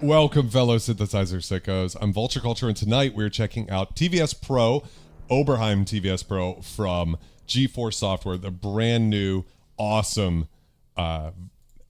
Welcome, fellow synthesizer sickos. I'm Vulture Culture, and tonight we're checking out TVS Pro, Oberheim TVS Pro from GForce Software, the brand new, awesome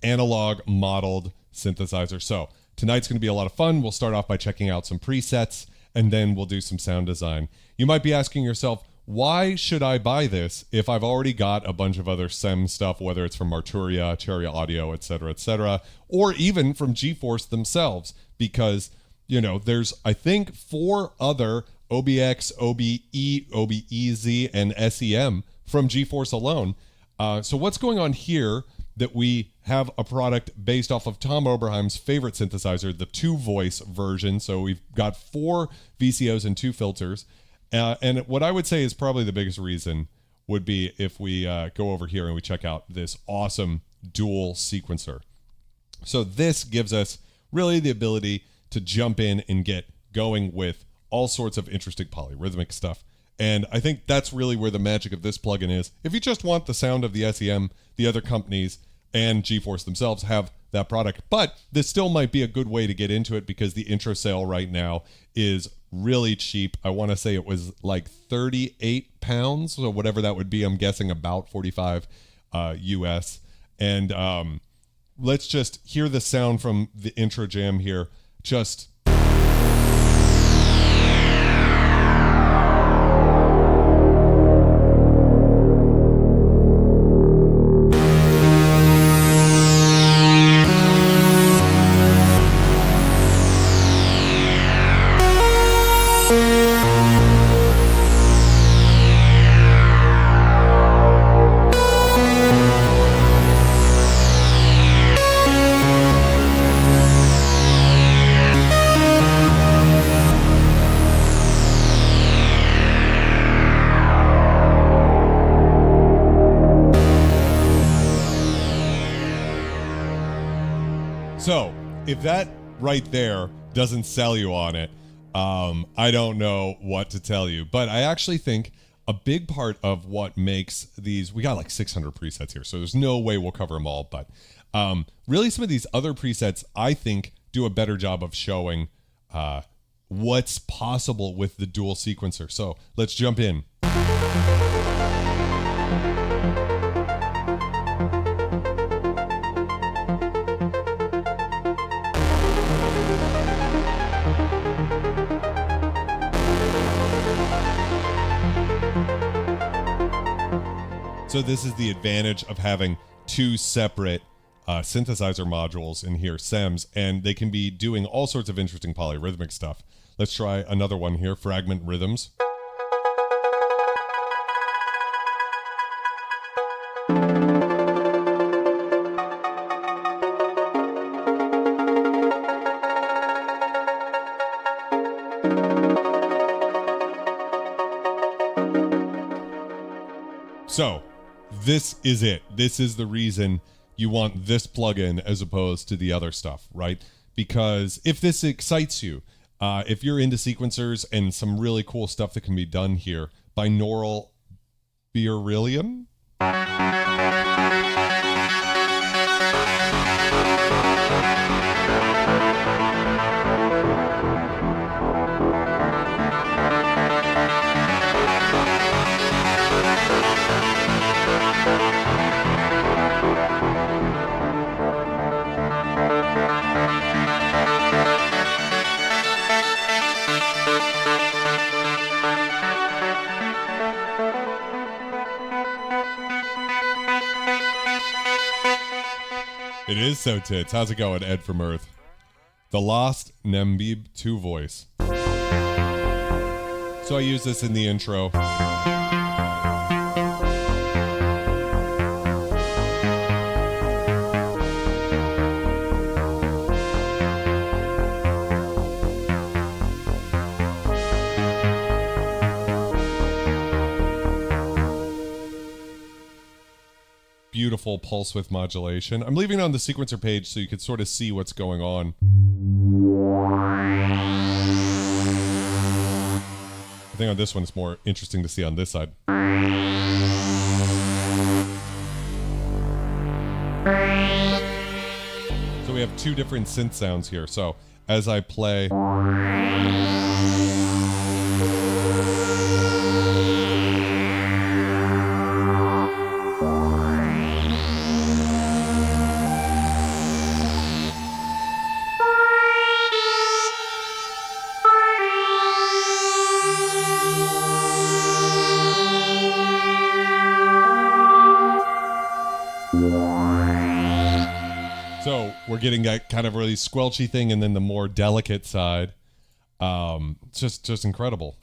analog modeled synthesizer. So tonight's going to be a lot of fun. We'll start off by checking out some presets, and then we'll do some sound design. You might be asking yourself, why should I buy this if I've already got a bunch of other SEM stuff, whether it's from Arturia, Cherry Audio, etc., or even from GForce themselves? Because, you know, there's, I think, 4 other OBX, OBE, OBEZ, and SEM from GForce alone. So what's going on here that we have a product based off of Tom Oberheim's favorite synthesizer, the Two Voice version. So we've got 4 VCOs and 2 filters. And what I would say is probably the biggest reason would be if we go over here and we check out this awesome dual sequencer. So this gives us really the ability to jump in and get going with all sorts of interesting polyrhythmic stuff. And I think that's really where the magic of this plugin is. If you just want the sound of the SEM, the other companies and GForce themselves have that product. But this still might be a good way to get into it because the intro sale right now is really cheap. I want to say it was like 38 pounds, so whatever that would be. I'm guessing about 45 US. And let's just hear the sound from the intro jam here. Just so if that right there doesn't sell you on it, I don't know what to tell you. But I actually think a big part of what makes these, we got like 600 presets here, so there's no way we'll cover them all. But really some of these other presets, I think, do a better job of showing what's possible with the dual sequencer. So let's jump in. So this is the advantage of having 2 separate synthesizer modules in here, SEMs, and they can be doing all sorts of interesting polyrhythmic stuff. Let's try another one here, fragment rhythms. So this is it. This is the reason you want this plugin as opposed to the other stuff, right? Because if this excites you, if you're into sequencers and some really cool stuff that can be done here, binaural beryllium. It is so tits. How's it going, Ed from Earth? The Lost Nembib Two Voice. So I use this in the intro. Beautiful pulse width modulation. I'm leaving it on the sequencer page so you could sort of see what's going on. I think on this one it's more interesting to see on this side. So we we have two different synth sounds here. So as I play, so we're getting that kind of really squelchy thing, and then the more delicate side. Just incredible.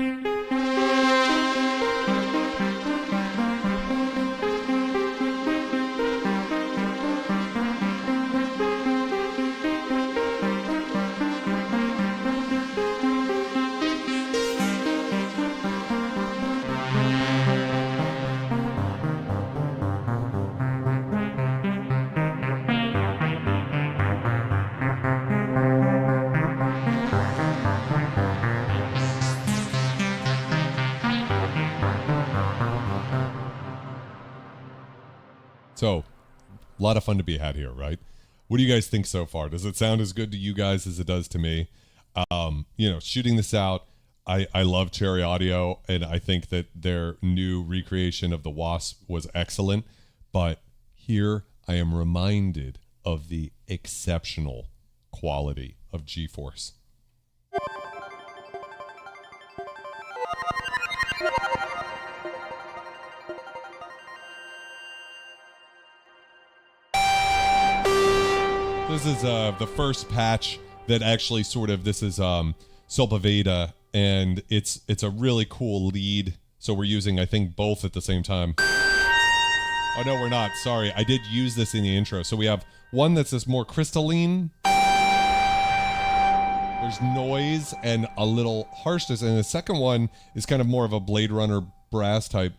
So, a lot of fun to be had here, right? What do you guys think so far? Does it sound as good to you guys as it does to me? You know, shooting this out, I love Cherry Audio, and I think that their new recreation of the Wasp was excellent. But here I am reminded of the exceptional quality of GForce. This is the first patch that actually sort of, this is Sulpaveda, and it's a really cool lead. So we're using, I think, both at the same time. Oh, no, we're not. Sorry. I did use this in the intro. So we have one that's this more crystalline. There's noise and a little harshness. And the second one is kind of more of a Blade Runner brass type.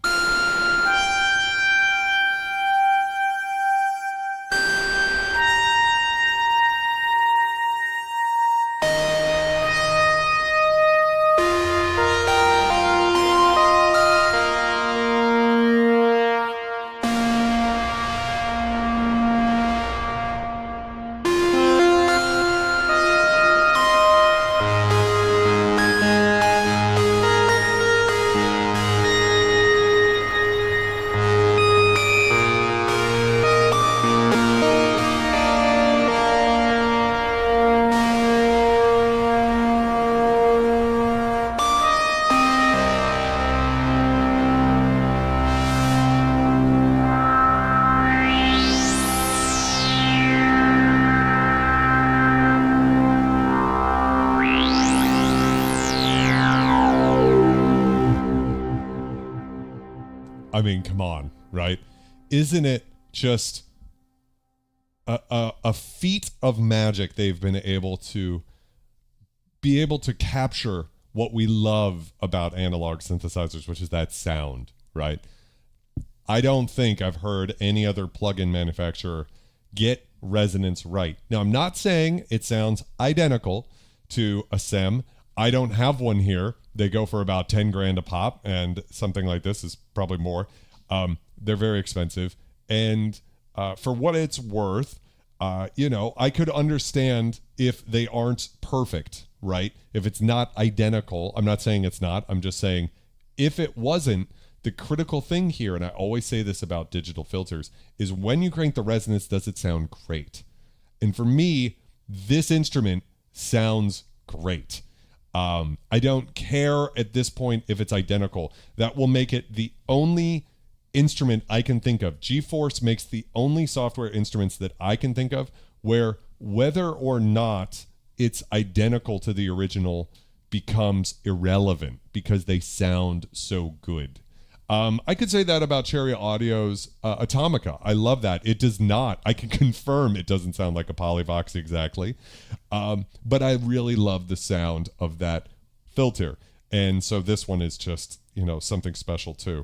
I mean, come on, right? Isn't it just a feat of magic they've been able to capture what we love about analog synthesizers, which is that sound, right? I don't think I've heard any other plugin manufacturer get resonance right. Now, I'm not saying it sounds identical to a SEM. I don't have one here. They go for about 10 grand a pop, and something like this is probably more. They're very expensive. And for what it's worth, you know, I could understand if they aren't perfect, right? If it's not identical. I'm not saying it's not. I'm just saying if it wasn't, the critical thing here, and I always say this about digital filters, is when you crank the resonance, does it sound great? And for me, this instrument sounds great. I don't care at this point if it's identical. That will make it the only instrument I can think of. GForce makes the only software instruments that I can think of where whether or not it's identical to the original becomes irrelevant because they sound so good. I could say that about Cherry Audio's Atomica. I love that. It does not. I can confirm it doesn't sound like a Polyvox exactly. But I really love the sound of that filter. And so this one is just, you know, something special too.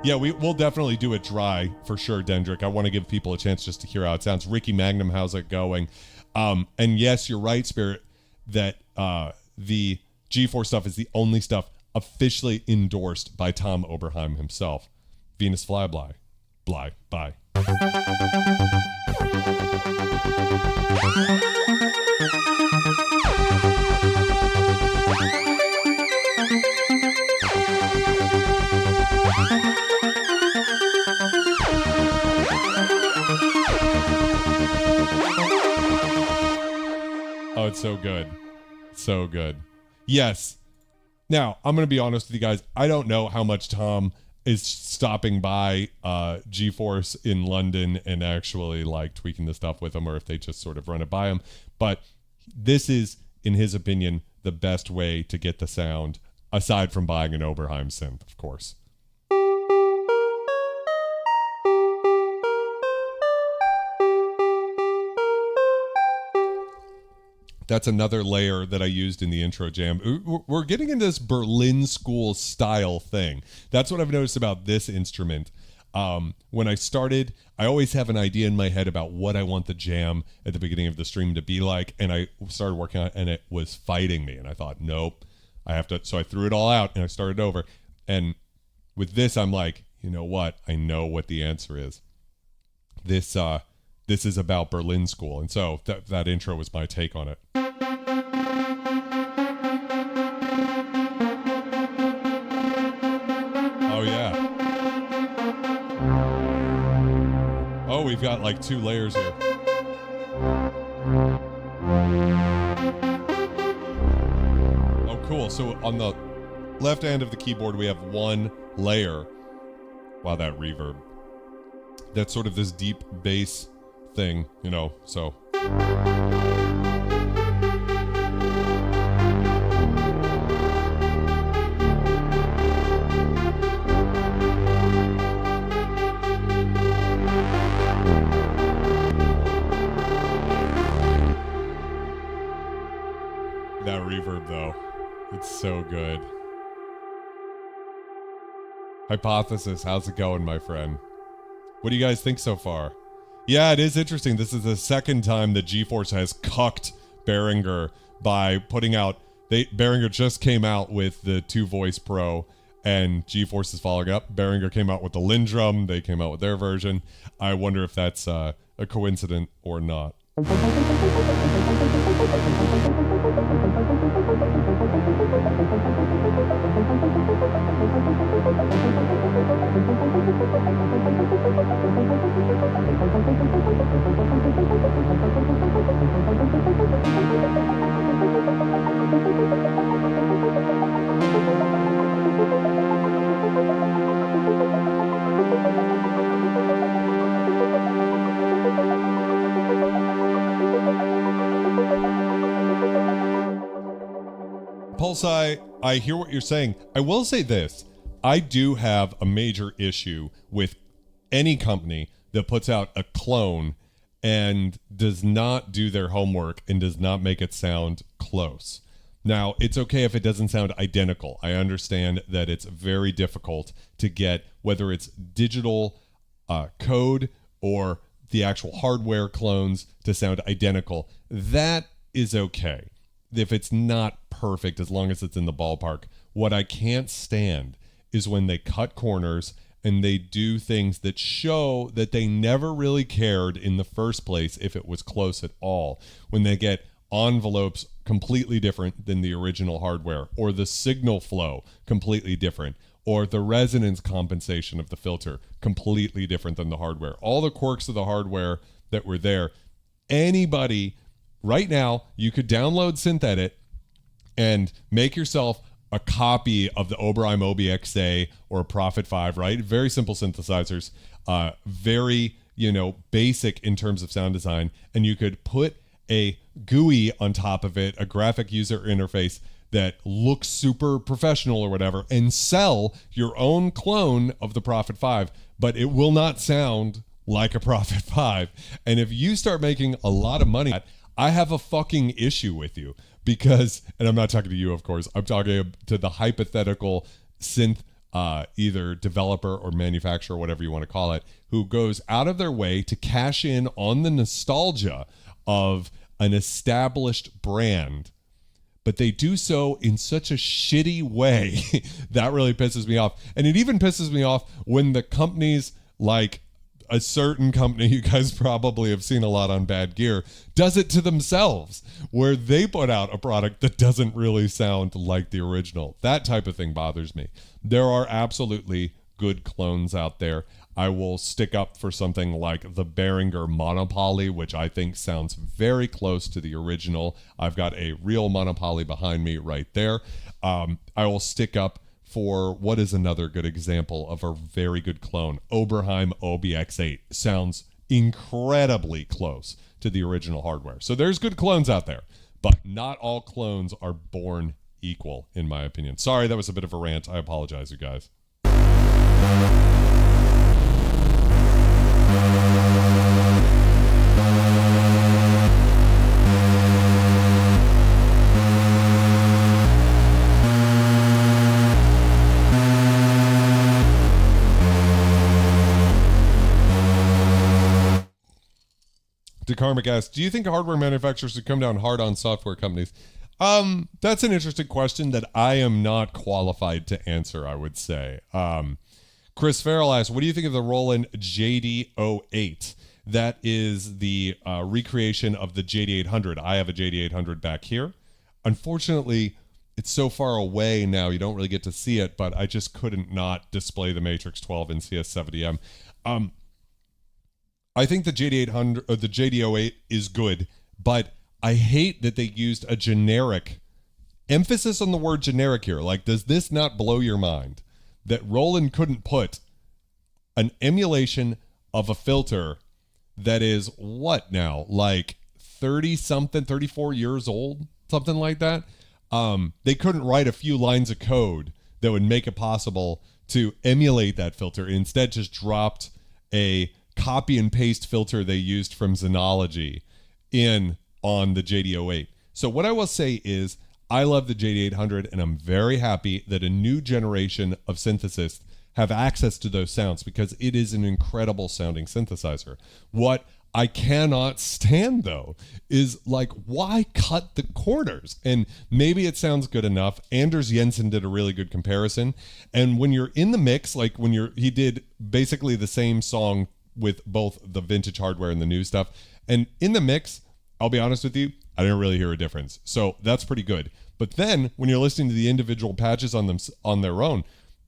Yeah, we'll definitely do it dry for sure, Dendrick. I want to give people a chance just to hear how it sounds. Ricky Magnum, how's it going? And yes, you're right, Spirit, that the GForce stuff is the only stuff officially endorsed by Tom Oberheim himself. Venus Flyby. Bye. Oh, it's so good. So good. Yes. Now, I'm going to be honest with you guys. I don't know how much Tom is stopping by GForce in London and actually like tweaking the stuff with him, or if they just sort of run it by him. But this is, in his opinion, the best way to get the sound, aside from buying an Oberheim synth, of course. That's another layer that I used in the intro jam. We're getting into this Berlin school style thing. That's what I've noticed about this instrument. When I started, I always have an idea in my head about what I want the jam at the beginning of the stream to be like. And I started working on it and it was fighting me. And I thought, nope, I have to. So I threw it all out and I started over. And with this, I'm like, you know what? I know what the answer is. This is about Berlin school. And so that intro was my take on it. Oh, yeah. Oh, we've got like 2 layers here. Oh, cool. So on the left hand of the keyboard, we have 1 layer. Wow, that reverb. That's sort of this deep bass thing, you know, so. That reverb, though, it's so good. Hypothesis, how's it going, my friend? What do you guys think so far? Yeah, it is interesting. This is the second time that GForce has cucked Behringer by putting out... Behringer just came out with the Two Voice Pro, and GForce is following up. Behringer came out with the Lindrum. They came out with their version. I wonder if that's a coincidence or not. Pulsai, I hear what you're saying. I will say this. I do have a major issue with any company that puts out a clone and does not do their homework and does not make it sound close. Now, it's okay if it doesn't sound identical. I understand that it's very difficult to get, whether it's digital code or the actual hardware clones, to sound identical. That is okay if it's not perfect, as long as it's in the ballpark. What I can't stand is when they cut corners and they do things that show that they never really cared in the first place if it was close at all. When they get envelopes completely different than the original hardware, or the signal flow completely different, or the resonance compensation of the filter completely different than the hardware. All the quirks of the hardware that were there. Anybody, right now, you could download SynthEdit and make yourself a copy of the Oberheim OBXA or Prophet 5, right? Very simple synthesizers, very, basic in terms of sound design. And you could put a GUI on top of it, a graphic user interface that looks super professional or whatever, and sell your own clone of the Prophet 5, but it will not sound like a Prophet 5. And if you start making a lot of money, I have a fucking issue with you. Because, and I'm not talking to you, of course, I'm talking to the hypothetical synth either developer or manufacturer, whatever you want to call it, who goes out of their way to cash in on the nostalgia of an established brand, but they do so in such a shitty way. That really pisses me off. And it even pisses me off when the companies, like a certain company you guys probably have seen a lot on Bad Gear, does it to themselves, where they put out a product that doesn't really sound like the original. That type of thing bothers me. There are absolutely good clones out there. I will stick up for something like the Behringer Monopoly, which I think sounds very close to the original. I've got a real Monopoly behind me right there. I will stick up for, what is another good example of a very good clone? Oberheim OBX8 sounds incredibly close to the original hardware. So there's good clones out there, but not all clones are born equal, in my opinion. Sorry, that was a bit of a rant. I apologize, you guys. DeCarmick asks, do you think hardware manufacturers should come down hard on software companies? That's an interesting question that I am not qualified to answer, I would say. Chris Farrell asks, what do you think of the Roland JD08? That is the recreation of the JD800. I have a JD800 back here. Unfortunately, it's so far away now, you don't really get to see it, but I just couldn't not display the Matrix 12 in CS70M. I think the JD800 or the JD08 is good, but I hate that they used a generic emphasis on the word generic here. Like, does this not blow your mind that Roland couldn't put an emulation of a filter that is what now, like 30 something, 34 years old, something like that? They couldn't write a few lines of code that would make it possible to emulate that filter. Instead, just dropped a copy and paste filter they used from Xenology in on the JD08. So what I will say is I love the JD800, and I'm very happy that a new generation of synthesists have access to those sounds, because it is an incredible sounding synthesizer. What I cannot stand, though, is like, why cut the corners? And maybe it sounds good enough. Anders Jensen did a really good comparison. And when you're in the mix, like he did basically the same song with both the vintage hardware and the new stuff. And in the mix, I'll be honest with you, I didn't really hear a difference. So that's pretty good. But then when you're listening to the individual patches on them on their own,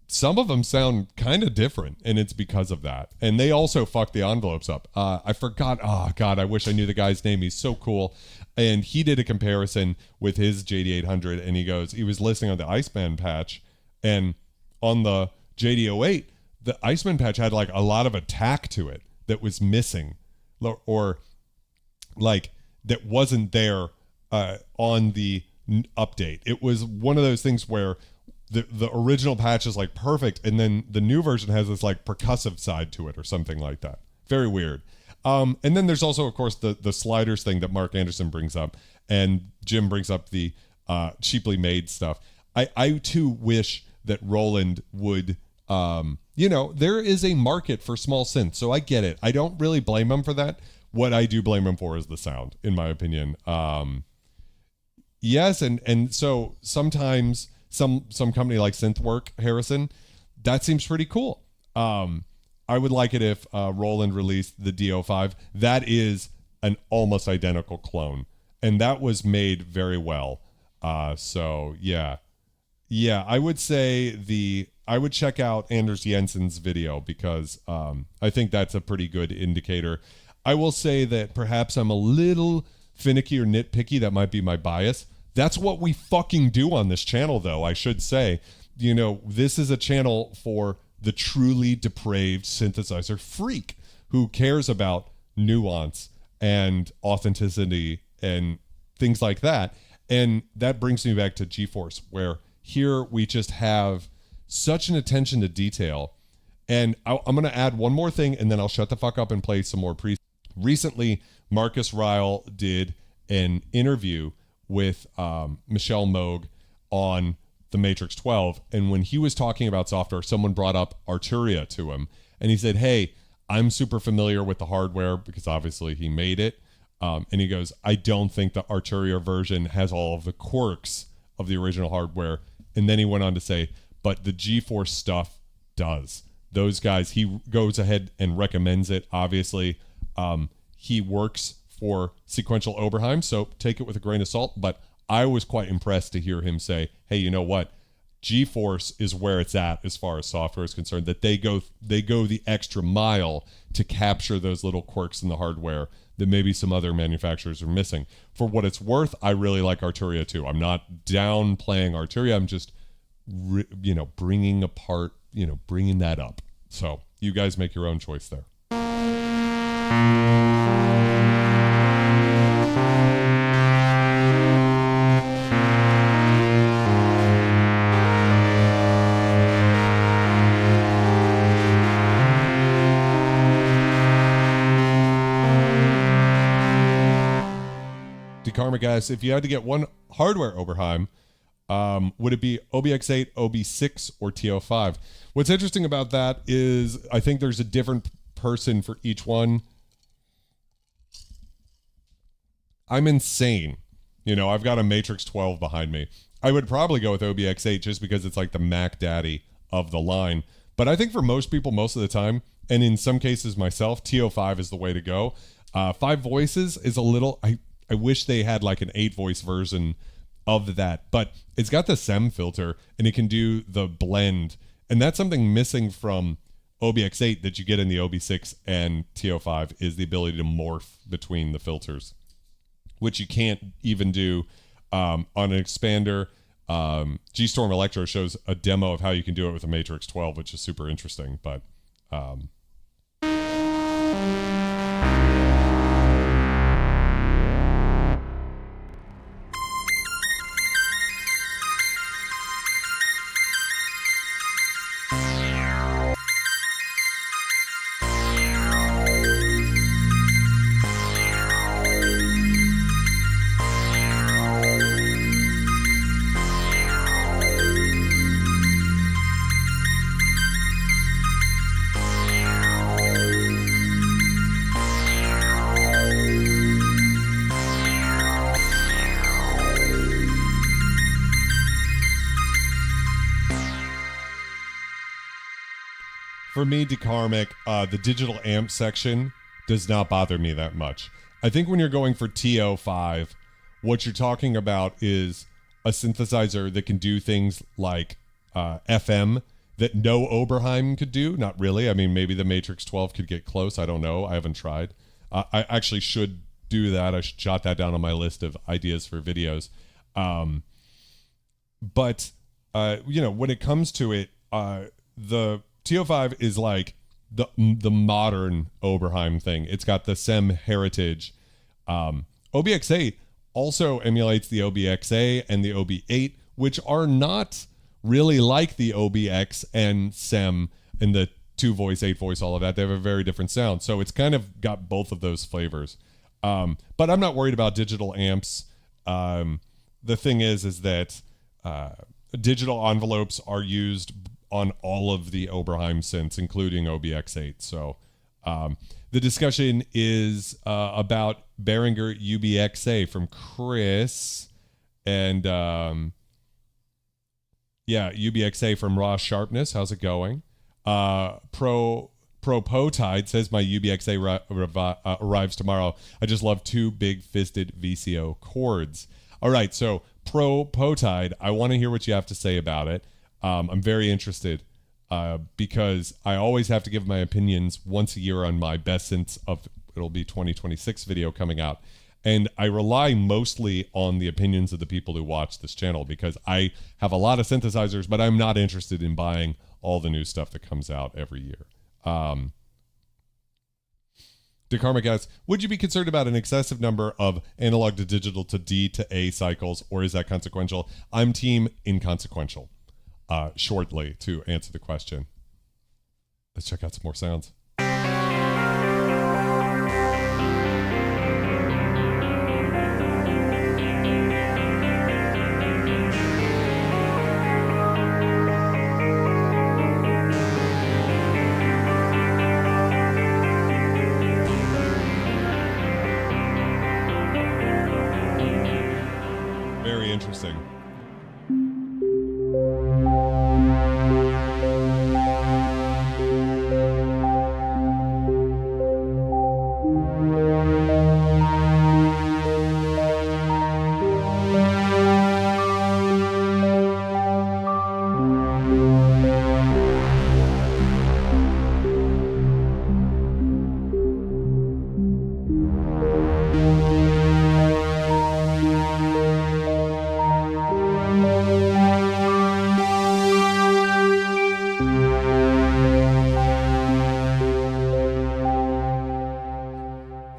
some of them sound kind of different, and it's because of that. And they also fuck the envelopes up. I forgot. Oh God, I wish I knew the guy's name. He's so cool. And he did a comparison with his JD800, and he was listening on the Iceman patch, and on the JD08, the Iceman patch had like a lot of attack to it that was missing, or like that wasn't there on the update. It was one of those things where the original patch is like perfect, and then the new version has this like percussive side to it or something like that. Very weird. And then there's also, of course, the sliders thing that Mark Anderson brings up, and Jim brings up the cheaply made stuff. I too wish that Roland would, there is a market for small synths, so I get it. I don't really blame him for that. What I do blame him for is the sound, in my opinion. Yes, and so sometimes some company like Synthwork, Harrison, that seems pretty cool. I would like it if Roland released the D05. That is an almost identical clone, and that was made very well. So yeah, I would say I would check out Anders Jensen's video, because I think that's a pretty good indicator. I will say that perhaps I'm a little finicky or nitpicky. That might be my bias. That's what we fucking do on this channel, though, I should say. This is a channel for the truly depraved synthesizer freak who cares about nuance and authenticity and things like that. And that brings me back to GForce, where here we just have such an attention to detail. And I'm going to add one more thing, and then I'll shut the fuck up and play some more presets. Recently, Marcus Ryle did an interview with Michelle Moog on the Matrix 12. And when he was talking about software, someone brought up Arturia to him. And he said, hey, I'm super familiar with the hardware because obviously he made it. And he goes, I don't think the Arturia version has all of the quirks of the original hardware. And then he went on to say, but the GeForce stuff does. Those guys, he goes ahead and recommends it. Obviously, he works for Sequential Oberheim, so take it with a grain of salt. But I was quite impressed to hear him say, hey, you know what? GeForce is where it's at as far as software is concerned, that they go the extra mile to capture those little quirks in the hardware that maybe some other manufacturers are missing. For what it's worth, I really like Arturia too. I'm not downplaying Arturia. I'm just, bringing that up. So you guys make your own choice there. Karma guys, if you had to get one hardware Oberheim, would it be OBX8, OB6, or TO5? What's interesting about that is I think there's a different person for each one. I'm insane. I've got a Matrix 12 behind me. I would probably go with OBX8 just because it's like the Mac Daddy of the line. But I think for most people, most of the time, and in some cases myself, TO5 is the way to go. 5 voices is a little... I wish they had like an 8-voice version of that, but it's got the SEM filter and it can do the blend. And that's something missing from OBX8 that you get in the OB6 and TO5 is the ability to morph between the filters, which you can't even do on an expander. G-Storm Electro shows a demo of how you can do it with a Matrix 12, which is super interesting, but... For me, DeKarmic, the digital amp section does not bother me that much. I think when you're going for TO5, what you're talking about is a synthesizer that can do things like FM that no Oberheim could do. Not really. I mean, maybe the Matrix 12 could get close. I don't know. I haven't tried. I actually should do that. I should jot that down on my list of ideas for videos. But when it comes to it, the TO5 is like the modern Oberheim thing. It's got the SEM heritage. OBX8 also emulates the OBXA and the OB8, which are not really like the OBX and SEM and the 2-voice, 8-voice, all of that. They have a very different sound. So it's kind of got both of those flavors. But I'm not worried about digital amps. The thing is that digital envelopes are used on all of the Oberheim synths, including OBX8. So the discussion is about Behringer UBXA from Chris. And UBXA from Raw Sharpness. How's it going? Potide says my UBXA arrives tomorrow. I just love 2 big-fisted VCO chords. All right, so Potide, I want to hear what you have to say about it. I'm very interested because I always have to give my opinions once a year on my best synths of, it'll be 2026 video coming out. And I rely mostly on the opinions of the people who watch this channel because I have a lot of synthesizers, but I'm not interested in buying all the new stuff that comes out every year. DeKarmic asks, would you be concerned about an excessive number of analog to digital to D to A cycles, or is that consequential? I'm team inconsequential. Shortly to answer the question. Let's check out some more sounds. interesting.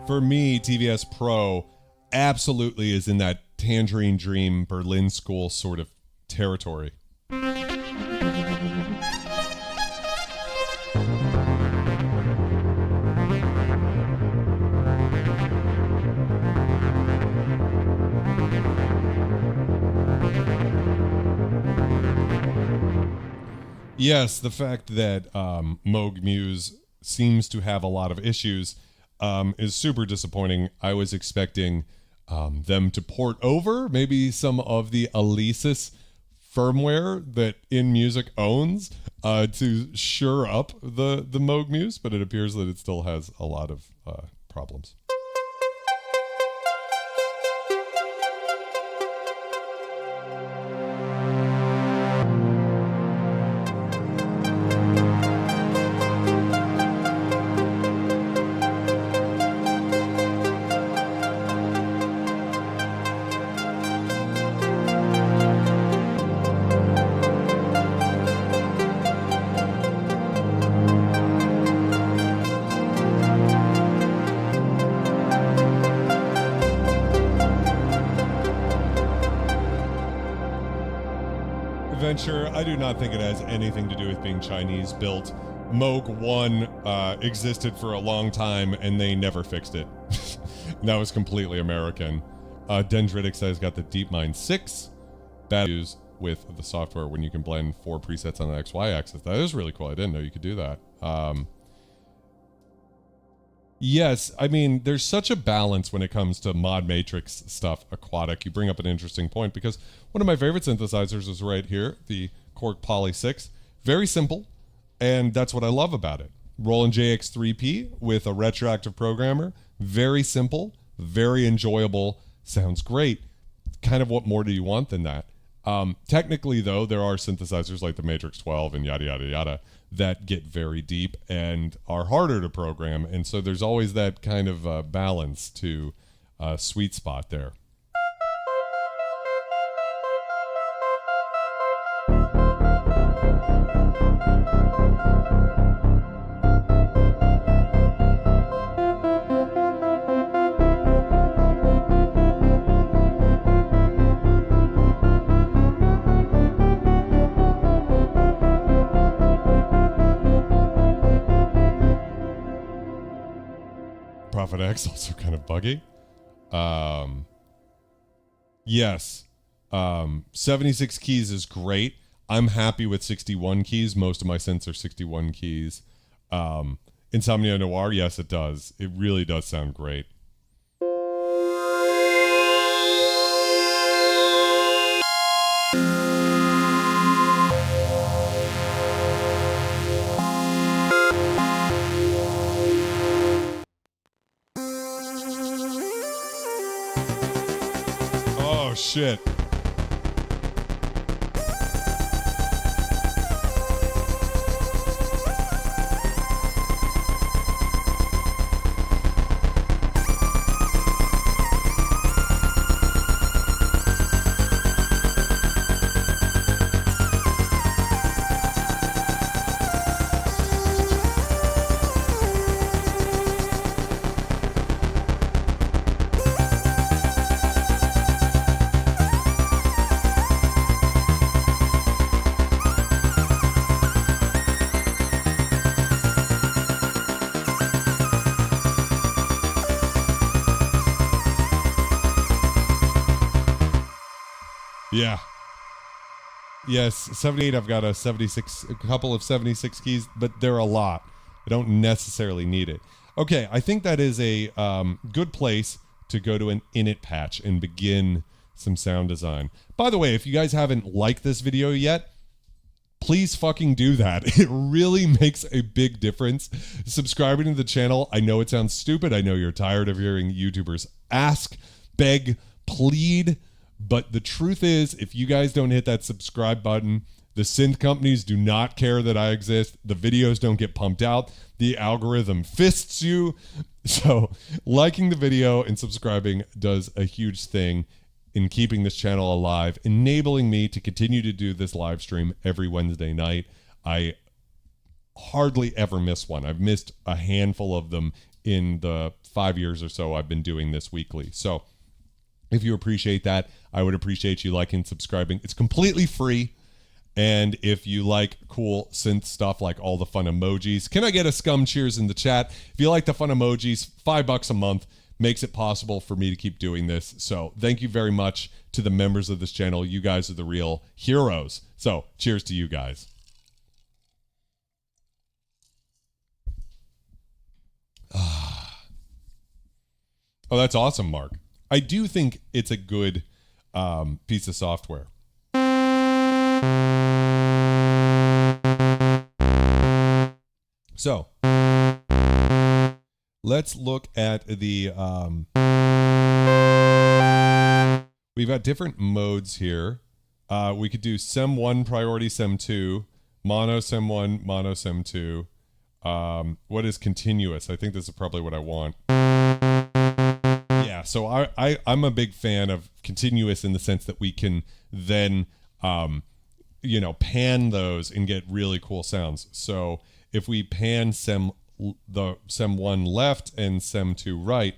For me, TVS Pro absolutely is in that Tangerine Dream Berlin School sort of territory. Yes, the fact that Moog Muse seems to have a lot of issues is super disappointing. I was expecting them to port over maybe some of the Alesis firmware that InMusic owns to shore up the Moog Muse, but it appears that it still has a lot of problems. I do not think it has anything to do with being Chinese built. Moog 1 existed for a long time and they never fixed it. That was completely American. Dendritic says got the DeepMind 6. Bad news with the software when you can blend 4 presets on the XY axis. That is really cool. I didn't know you could do that. Yes, I mean, there's such a balance when it comes to mod matrix stuff, Aquatic. You bring up an interesting point because one of my favorite synthesizers is right here, the Korg Poly 6. Very simple, and that's what I love about it. Roland JX3P with a retroactive programmer. Very simple, very enjoyable, sounds great. Kind of what more do you want than that? Technically, though, there are synthesizers like the Matrix 12 and yada, yada, yada that get very deep and are harder to program. And so there's always that kind of balance to sweet spot there. Prophet X also kind of buggy. Yes. 76 keys is great. I'm happy with 61 keys. Most of my synths are 61 keys. Insomnia Noir, yes, it does. It really does sound great. Oh, shit. Yeah. Yes, 78, I've got a couple of 76 keys, but they're a lot. I don't necessarily need it. Okay, I think that is a good place to go to an init patch and begin some sound design. By the way, if you guys haven't liked this video yet, please fucking do that. It really makes a big difference. Subscribing to the channel, I know it sounds stupid. I know you're tired of hearing YouTubers ask, beg, plead, but the truth is, if you guys don't hit that subscribe button, the synth companies do not care that I exist. The videos don't get pumped out. The algorithm fists you. So liking the video and subscribing does a huge thing in keeping this channel alive, enabling me to continue to do this live stream every Wednesday night. I hardly ever miss one. I've missed a handful of them in the 5 years or so I've been doing this weekly. So if you appreciate that, I would appreciate you liking and subscribing. It's completely free. And if you like cool synth stuff like all the fun emojis, can I get a scum cheers in the chat? If you like the fun emojis, $5 a month makes it possible for me to keep doing this. So thank you very much to the members of this channel. You guys are the real heroes. So cheers to you guys. Oh, that's awesome, Mark. I do think it's a good piece of software. So let's look at the, we've got different modes here. We could do SEM 1, priority SEM 2, mono SEM 1, mono SEM 2. What is continuous? I think this is probably what I want. Yeah, so I'm a big fan of continuous in the sense that we can then, you know, pan those and get really cool sounds. So if we pan the SEM 1 left and SEM 2 right,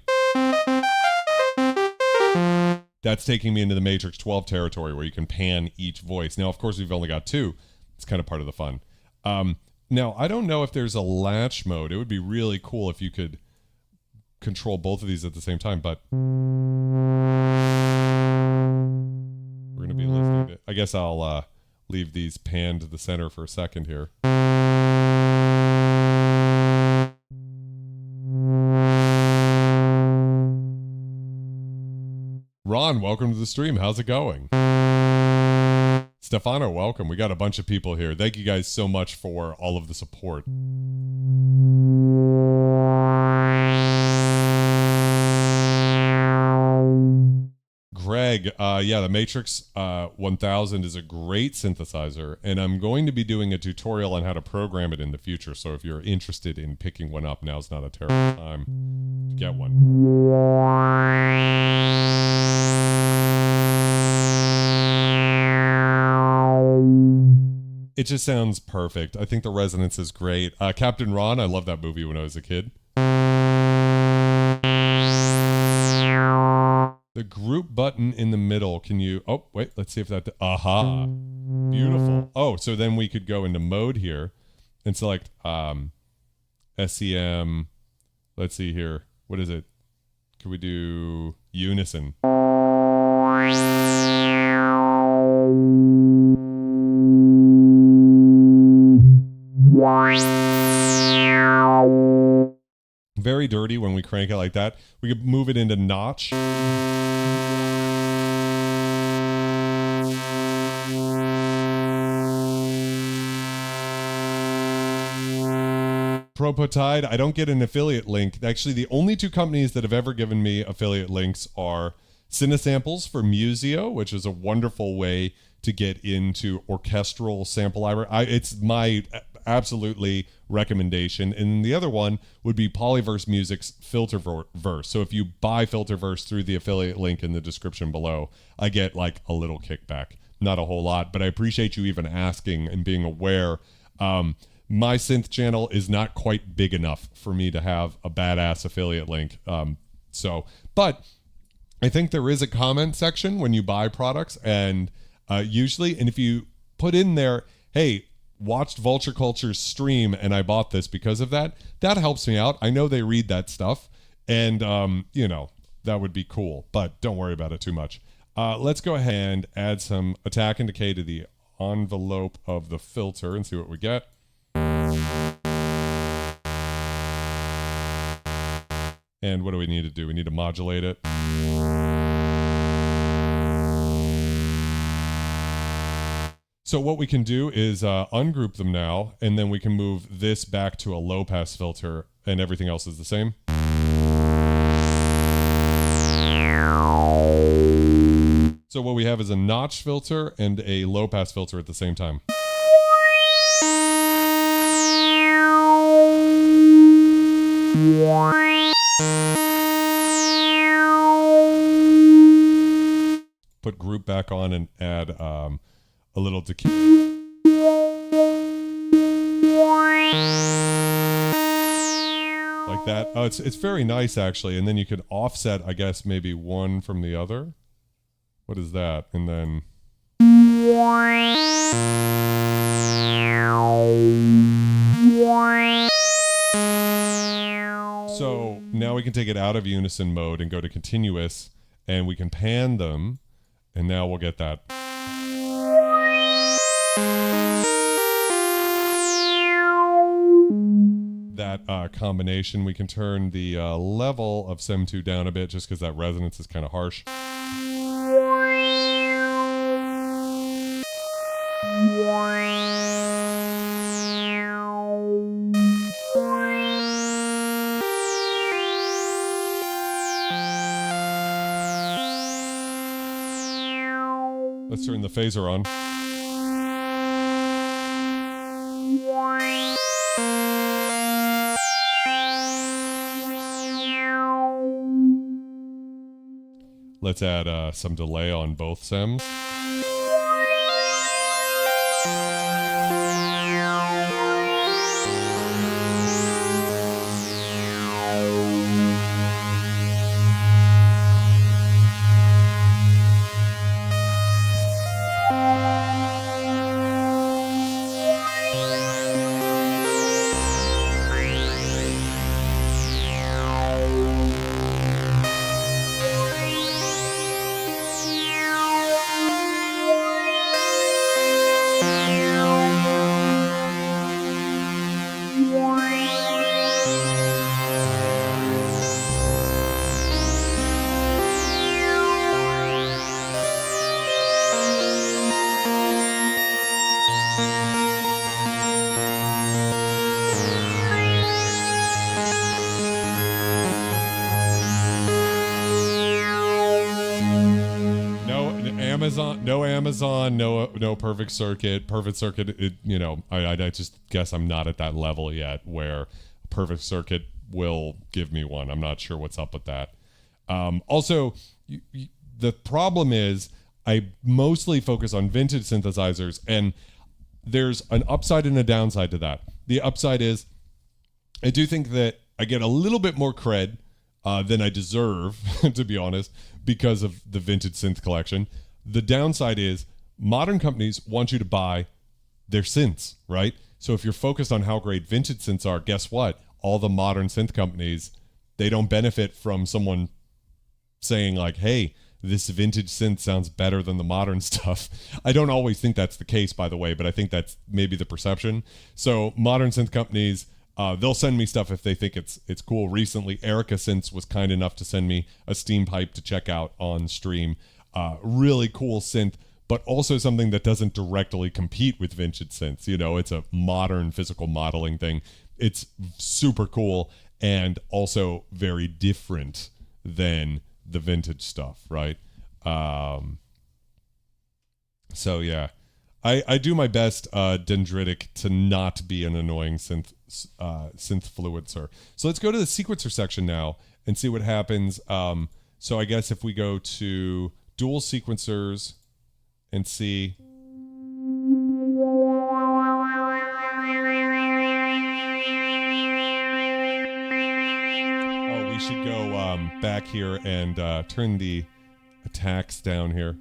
that's taking me into the Matrix 12 territory where you can pan each voice. Now, of course, we've only got 2. It's kind of part of the fun. Now, I don't know if there's a latch mode. It would be really cool if you could control both of these at the same time, but we're going to be listening to it. I guess I'll leave these panned to the center for a second here. Ron, welcome to the stream. How's it going? Stefano, welcome. We got a bunch of people here. Thank you guys so much for all of the support. Greg, yeah, the Matrix 1000 is a great synthesizer, and I'm going to be doing a tutorial on how to program it in the future, so if you're interested in picking one up, now's not a terrible time to get one. It just sounds perfect. I think the resonance is great. Captain Ron, I loved that movie when I was a kid. The group button in the middle, can you... Oh, wait, let's see if that... Aha. Beautiful. Oh, so then we could go into mode here and select SEM. Let's see here. What is it? Can we do unison? Very dirty when we crank it like that. We could move it into notch. Propotide, I don't get an affiliate link. Actually, the only 2 companies that have ever given me affiliate links are Cinesamples for Museo, which is a wonderful way to get into orchestral sample library. It's my absolutely recommendation. And the other one would be Polyverse Music's Filterverse. So if you buy Filterverse through the affiliate link in the description below, I get like a little kickback. Not a whole lot, but I appreciate you even asking and being aware. My synth channel is not quite big enough for me to have a badass affiliate link. But I think there is a comment section when you buy products, and usually, and if you put in there, hey, watched Vulture Culture's stream and I bought this because of that, that helps me out. I know they read that stuff, and you know, that would be cool, but don't worry about it too much. Let's go ahead and add some attack and decay to the envelope of the filter and see what we get. And what do we need to do? We need to modulate it. So what we can do is ungroup them now, and then we can move this back to a low pass filter, and everything else is the same. So what we have is a notch filter and a low pass filter at the same time. Put group back on and add a little decay. Like that. Oh, it's very nice actually. And then you could offset, I guess, maybe one from the other. What is that? And then so now we can take it out of unison mode and go to continuous, and we can pan them, and now we'll get that. That combination. We can turn the level of SEM 2 down a bit just because that resonance is kind of harsh. Let's turn the phaser on. Let's add some delay on both SEMs. Amazon, no Perfect Circuit. Perfect Circuit, I just guess I'm not at that level yet where Perfect Circuit will give me one. I'm not sure what's up with that. Also, the problem is I mostly focus on vintage synthesizers, and there's an upside and a downside to that. The upside is I do think that I get a little bit more cred than I deserve, to be honest, because of the vintage synth collection. The downside is modern companies want you to buy their synths, right? So if you're focused on how great vintage synths are, guess what? All the modern synth companies, they don't benefit from someone saying like, hey, this vintage synth sounds better than the modern stuff. I don't always think that's the case, by the way, but I think that's maybe the perception. So modern synth companies, they'll send me stuff if they think it's cool. Recently, Erica Synths was kind enough to send me a Steam pipe to check out on stream. Really cool synth, but also something that doesn't directly compete with vintage synths. It's a modern physical modeling thing. It's super cool and also very different than the vintage stuff, right? So yeah, I do my best, dendritic, to not be an annoying synth fluencer. So let's go to the sequencer section now and see what happens. So I guess if we go to dual sequencers and see. Oh, we should go back here and turn the attacks down here.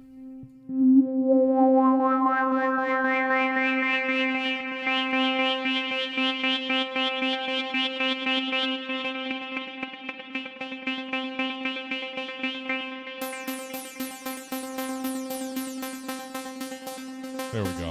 There we go.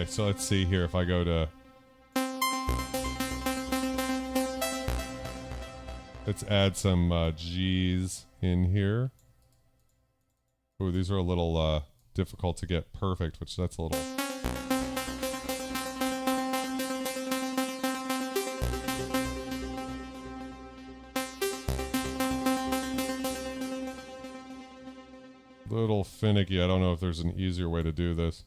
Okay, so let's see here if I go to... Let's add some G's in here. Ooh, these are a little difficult to get perfect, which that's a little... Little finicky. I don't know if there's an easier way to do this.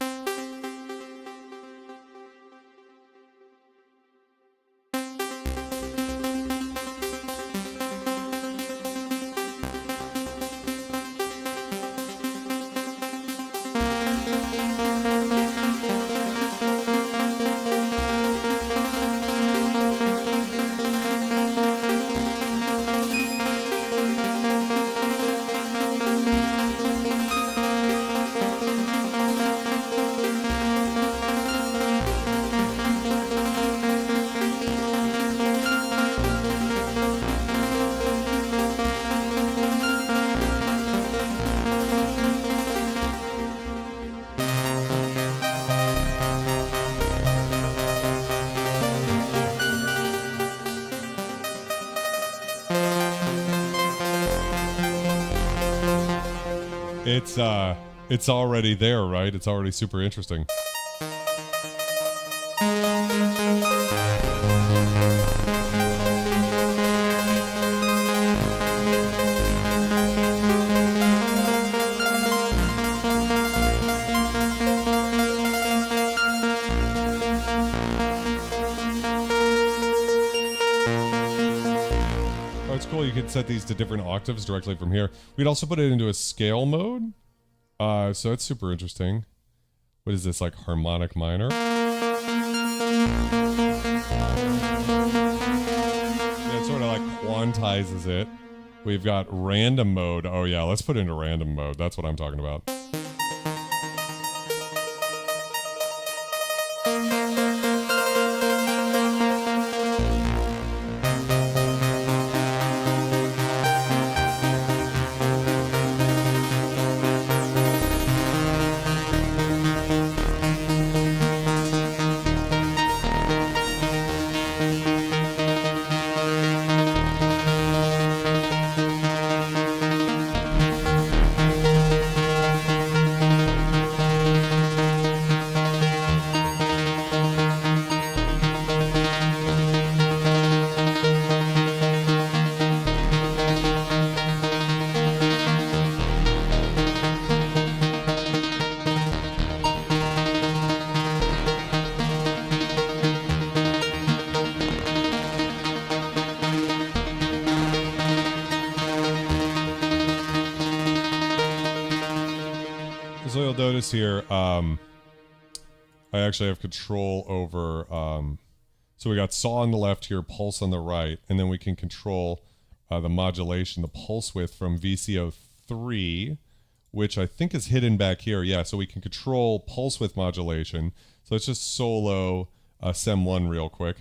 It's already there, right? It's already super interesting. Oh, it's cool. You can set these to different octaves directly from here. We'd also put it into a scale mode. So that's super interesting. What is this, like harmonic minor? Yeah, it sort of like quantizes it. We've got random mode. Oh yeah, let's put it into random mode. That's what I'm talking about. So you'll notice here, I actually have control over, so we got saw on the left here, pulse on the right, and then we can control the modulation, the pulse width from VCO 3, which I think is hidden back here. Yeah, so we can control pulse width modulation. So let's just solo SEM 1 real quick.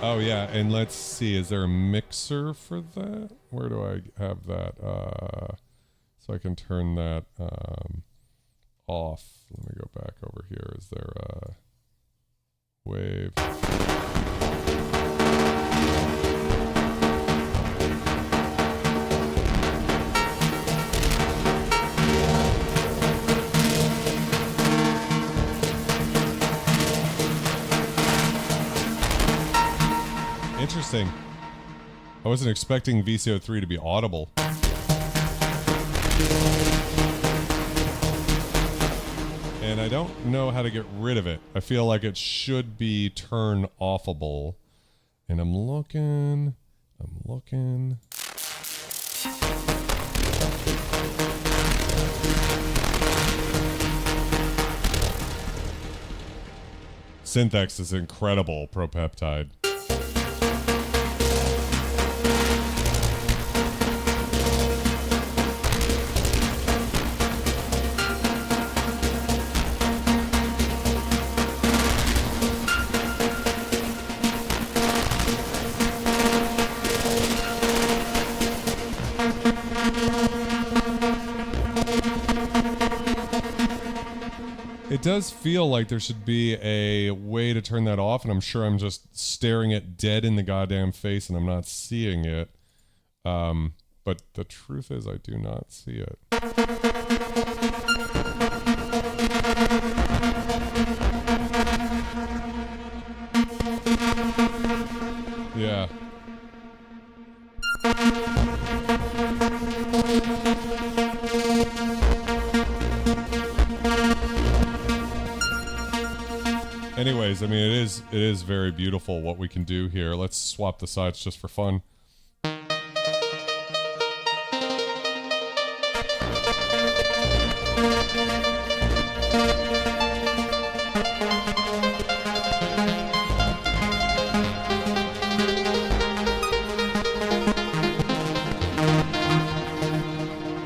Oh yeah, and let's see, is there a mixer for that? Where do I have that? So I can turn that off. Let me go back over here. Is there a wave? Interesting. I wasn't expecting VCO 3 to be audible. And I don't know how to get rid of it. I feel like it should be turn offable. And I'm looking. Synthex is incredible, ProPeptide. It does feel like there should be a way to turn that off, and I'm sure I'm just staring it dead in the goddamn face and I'm not seeing it. But the truth is I do not see it. Yeah. Anyways, I mean, it is very beautiful what we can do here. Let's swap the sides just for fun.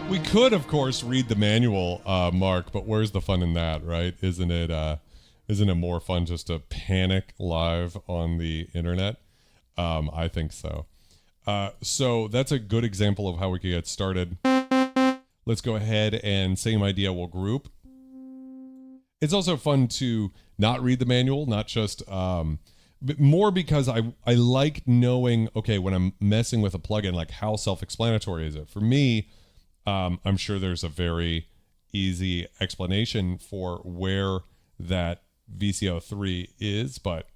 We could, of course, read the manual, Mark, but where's the fun in that, right? Isn't it more fun just to panic live on the internet? I think so. So that's a good example of how we could get started. Let's go ahead and same idea, we'll group. It's also fun to not read the manual, not just, but more because I like knowing, okay, when I'm messing with a plugin, like how self-explanatory is it? For me, I'm sure there's a very easy explanation for where that VCO 3 is, but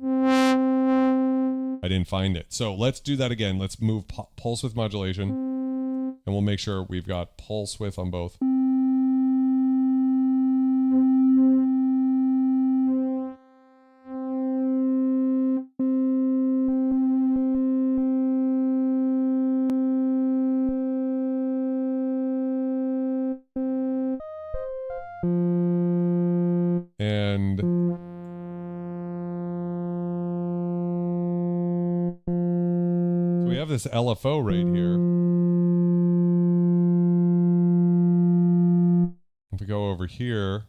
I didn't find it. So let's do that again. Let's move pulse width modulation, and we'll make sure we've got pulse width on both. And so we have this LFO right here. If we go over here,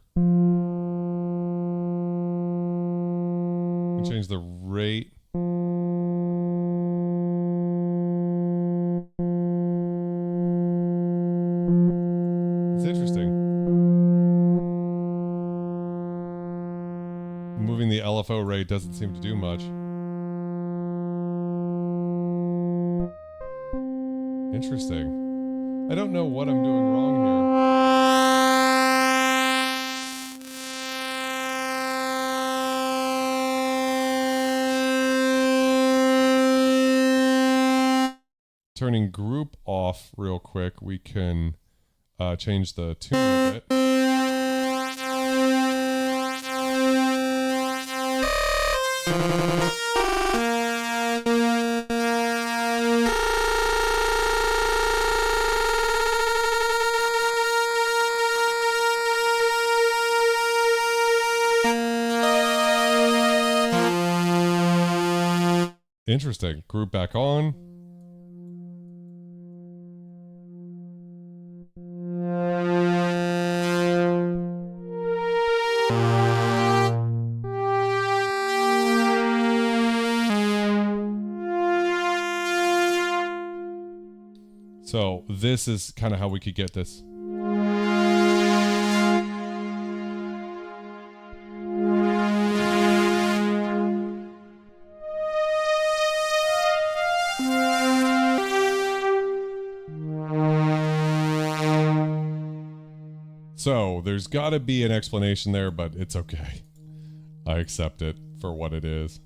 we change the rate. It's interesting. Moving the LFO rate doesn't seem to do much. Interesting. I don't know what I'm doing wrong here. Turning group off real quick, we can change the tune a bit. Interesting. Group back on. So this is kind of how we could get this. So there's got to be an explanation there, but it's okay. I accept it for what it is.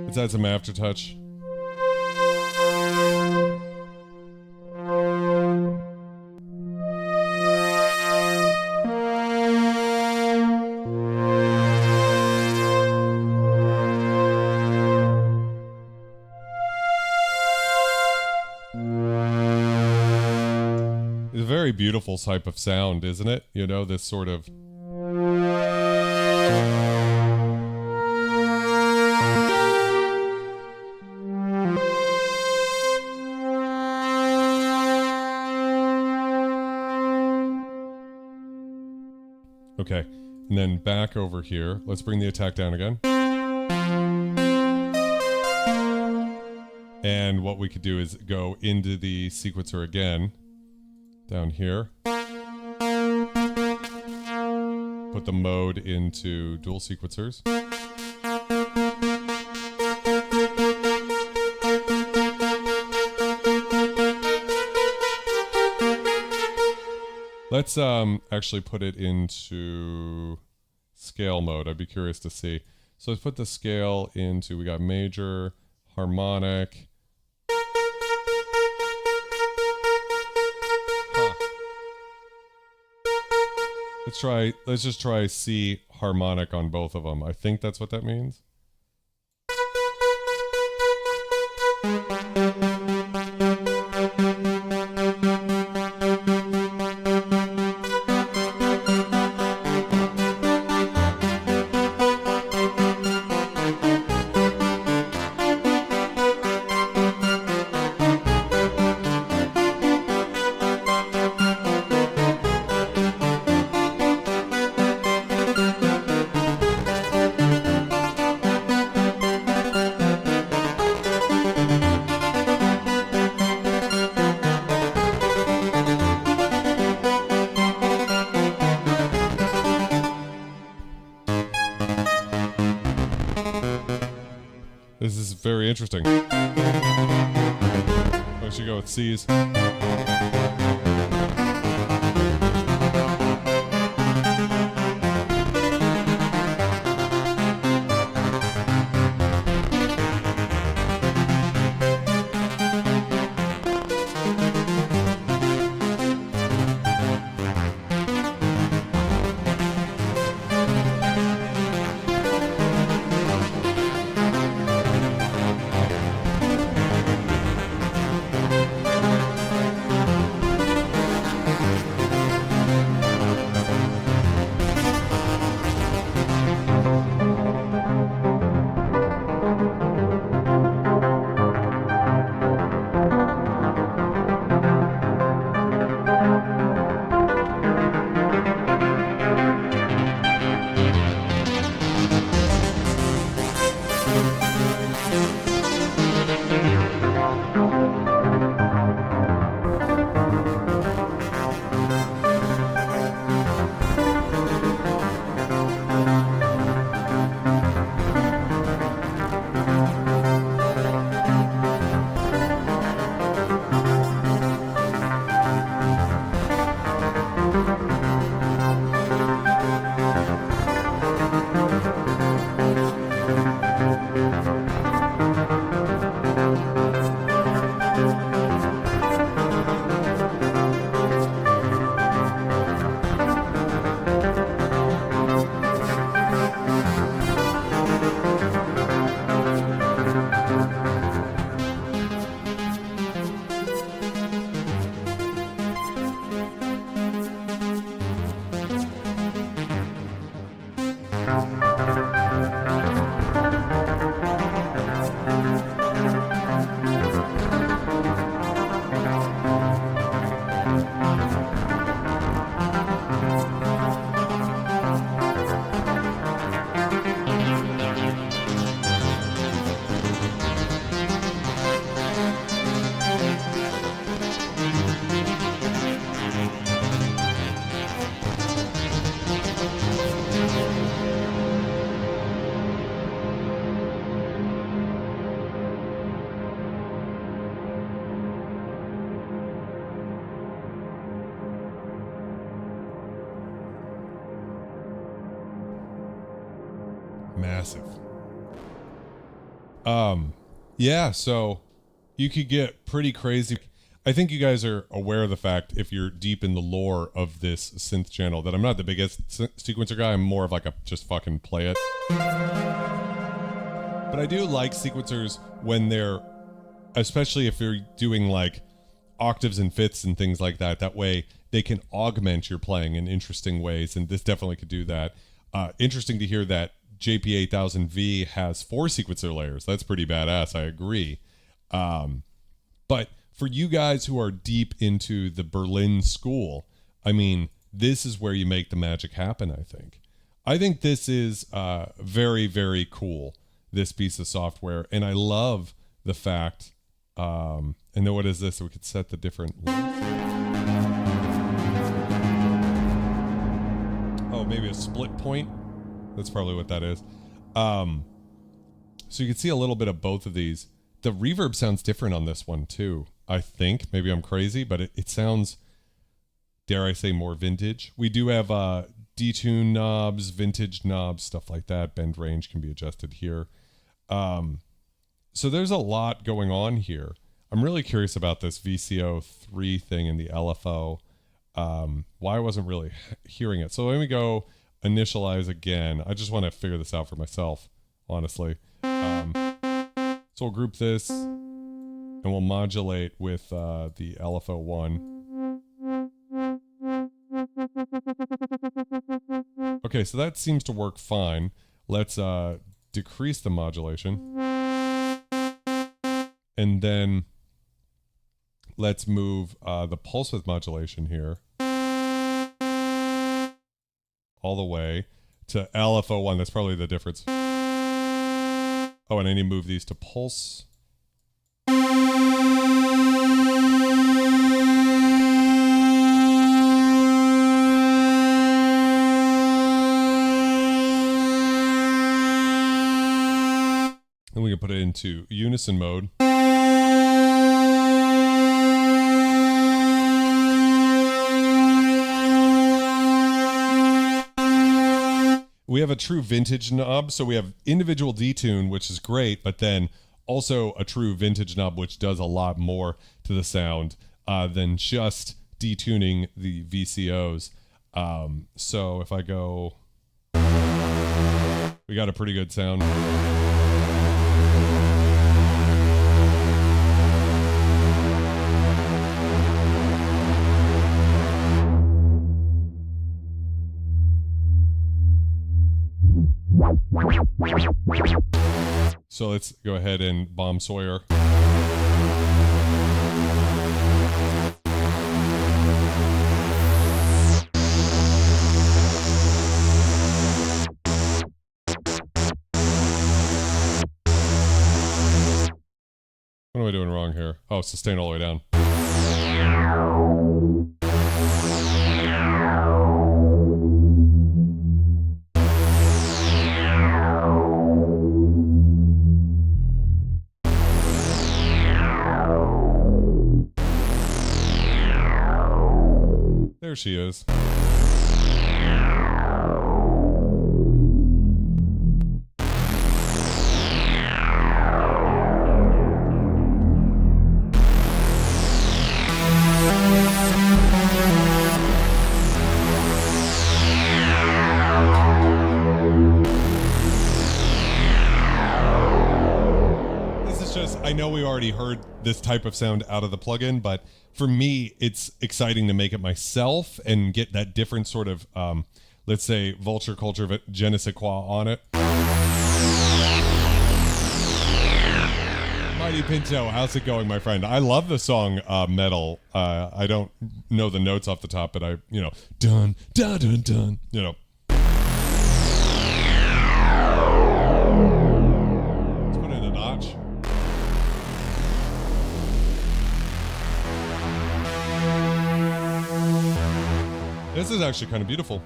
Let's add some aftertouch. It's a very beautiful type of sound, isn't it? You know, this sort of... Okay, and then back over here. Let's bring the attack down again. And what we could do is go into the sequencer again, down here. Put the mode into dual sequencers. Let's actually put it into scale mode. I'd be curious to see. So let's put the scale into, we got major, harmonic. Let's just try C harmonic on both of them. I think that's what that means. This is very interesting. I should go with C's. Massive. Yeah, so you could get pretty crazy. I think you guys are aware of the fact, if you're deep in the lore of this synth channel, that I'm not the biggest sequencer guy. I'm more of like a just fucking play it. But I do like sequencers when they're, especially if you're doing like octaves and fifths and things like that. That way they can augment your playing in interesting ways, and this definitely could do that. Interesting to hear that JP8000V has 4 sequencer layers. That's pretty badass, I agree. But for you guys who are deep into the Berlin school, I mean, this is where you make the magic happen, I think. I think this is very, very cool, this piece of software. And I love the fact And then what is this? So we could set the different. Oh, maybe a split point. That's probably what that is. So you can see a little bit of both of these. The reverb sounds different on this one too, I think. Maybe I'm crazy, but it sounds, dare I say, more vintage. We do have detune knobs, vintage knobs, stuff like that. Bend range can be adjusted here. So there's a lot going on here. I'm really curious about this VCO 3 thing in the LFO. Why I wasn't really hearing it. So let me go initialize again. I just want to figure this out for myself, honestly. So we'll group this and we'll modulate with the LFO 1. Okay, so that seems to work fine. Let's decrease the modulation. And then let's move the pulse width modulation here all the way to LFO 1. That's probably the difference. Oh, and I need to move these to pulse. And we can put it into unison mode. We have a true vintage knob, so we have individual detune, which is great, but then also a true vintage knob, which does a lot more to the sound than just detuning the VCOs. So if I go, we got a pretty good sound. So let's go ahead and bomb Sawyer. What am I doing wrong here? Oh, sustain all the way down. There she is. I know we already heard this type of sound out of the plugin, but for me, it's exciting to make it myself and get that different sort of, let's say, vulture culture je ne sais quoi on it. Mighty Pinto, how's it going, my friend? I love the song Metal. I don't know the notes off the top, but dun, dun, dun, dun, Let's put it in a notch. This is actually kind of beautiful.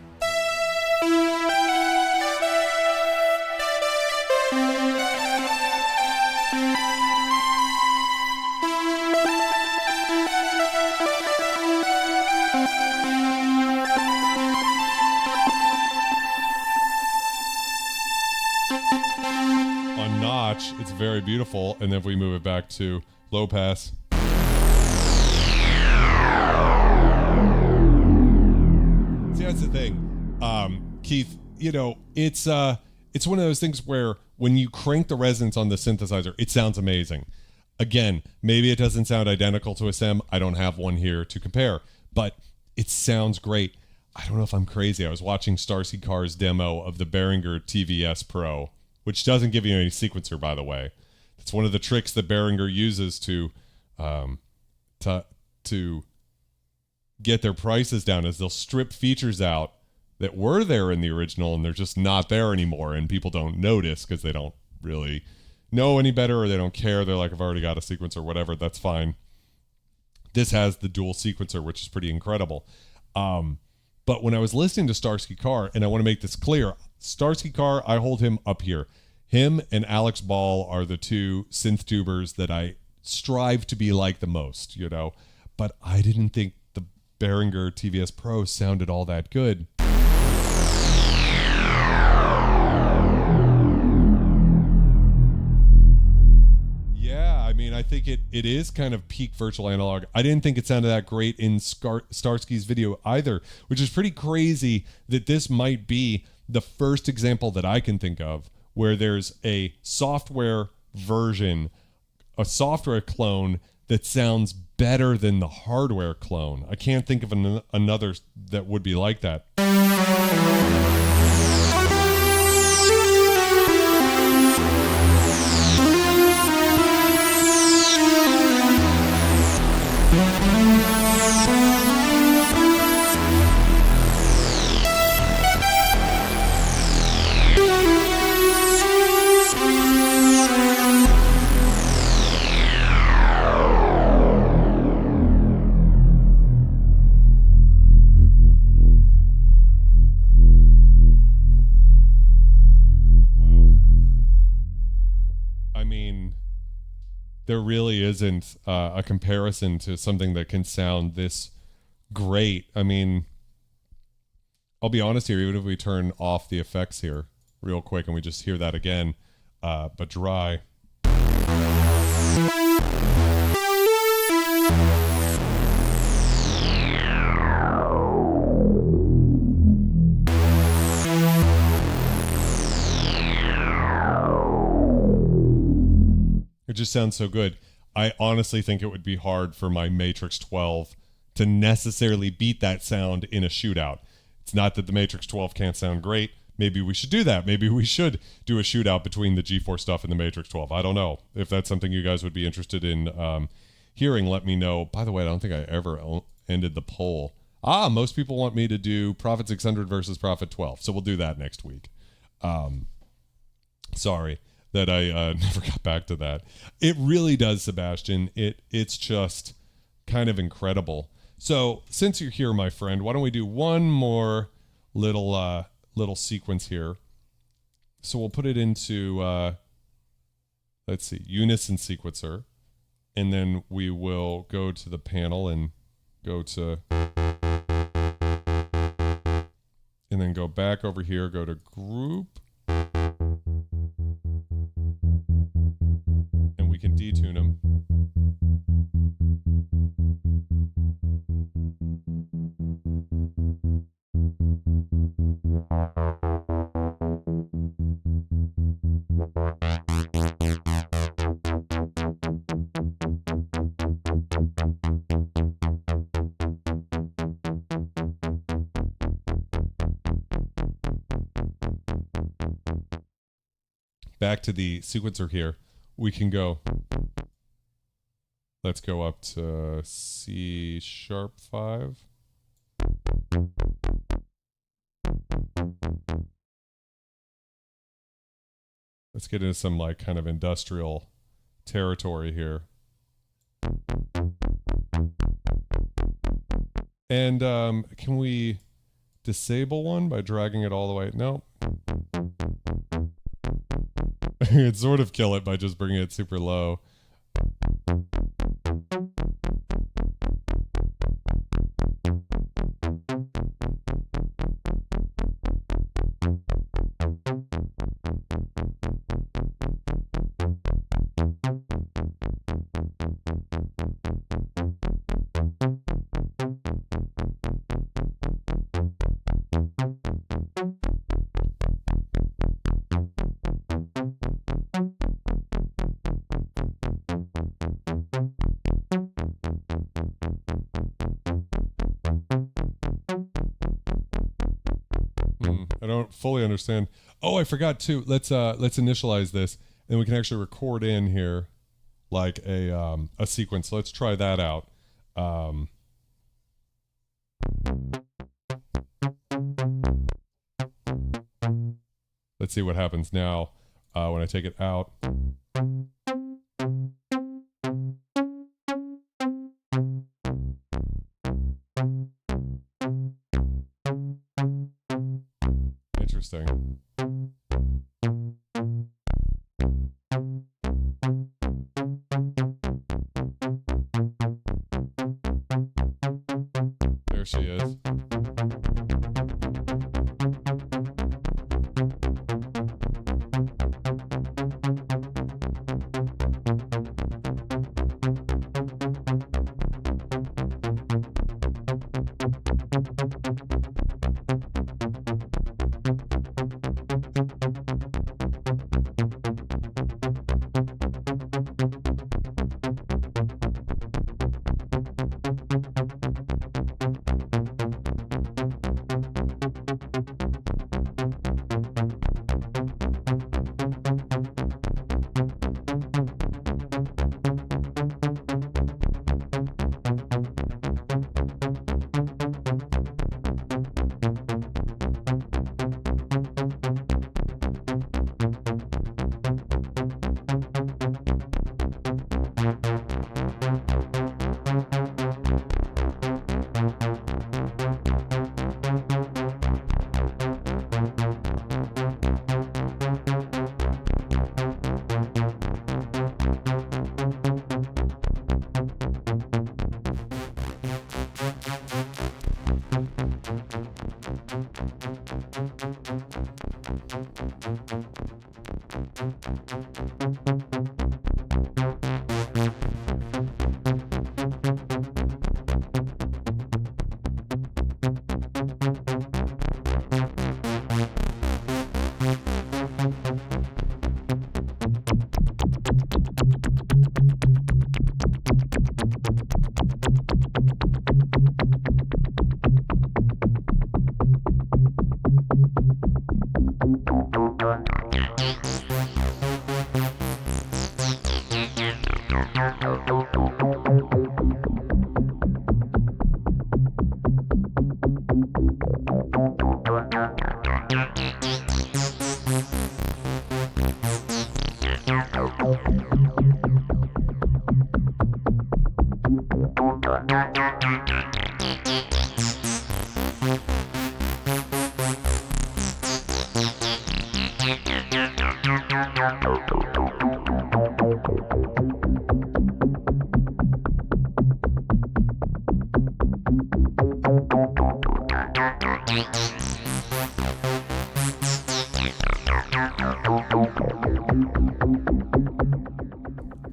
On notch, it's very beautiful, and then if we move it back to low pass. That's the thing, Keith, it's one of those things where when you crank the resonance on the synthesizer, it sounds amazing. Again, maybe it doesn't sound identical to a SEM. I don't have one here to compare, but it sounds great. I don't know if I'm crazy. I was watching Starcy Carr's demo of the Behringer TVS Pro, which doesn't give you any sequencer, by the way. It's one of the tricks that Behringer uses to get their prices down, is they'll strip features out that were there in the original and they're just not there anymore, and people don't notice because they don't really know any better or they don't care. They're like, I've already got a sequencer, whatever, that's fine. This has the dual sequencer, which is pretty incredible. But when I was listening to Starsky Carr, and I want to make this clear, Starsky Carr, I hold him up here. Him and Alex Ball are the two synth tubers that I strive to be like the most, you know. But I didn't think the Behringer TVS Pro sounded all that good. Yeah, I mean, I think it is kind of peak virtual analog. I didn't think it sounded that great in Starsky's video either, which is pretty crazy that this might be the first example that I can think of where there's a software version, a software clone that sounds better than the hardware clone. I can't think of another that would be like that. There really isn't a comparison to something that can sound this great. I mean, I'll be honest here, even if we turn off the effects here real quick and we just hear that again, but dry. It just sounds so good. I honestly think it would be hard for my Matrix 12 to necessarily beat that sound in a shootout. It's not that the Matrix 12 can't sound great. Maybe we should do that. Maybe we should do a shootout between the GForce stuff and the Matrix 12. I don't know. If that's something you guys would be interested in hearing, let me know. By the way, I don't think I ever ended the poll. Most people want me to do Prophet 600 versus Prophet 12. So we'll do that next week. Sorry that I never got back to that. It really does, Sebastian. It's just kind of incredible. So since you're here, my friend, why don't we do one more little sequence here. So we'll put it into, let's see, Unison Sequencer. And then we will go to the panel and go to, and then go back over here, go to Group. And we can detune them. Back to the sequencer here. We can go, let's go up to C#5. Let's get into some like kind of industrial territory here. And can we disable one by dragging it all the way? No. It'd sort of kill it by just bringing it super low. I don't fully understand. Oh, I forgot too. Let's initialize this, and we can actually record in here like a sequence. Let's try that out. Let's see what happens now when I take it out. interesting. There she is.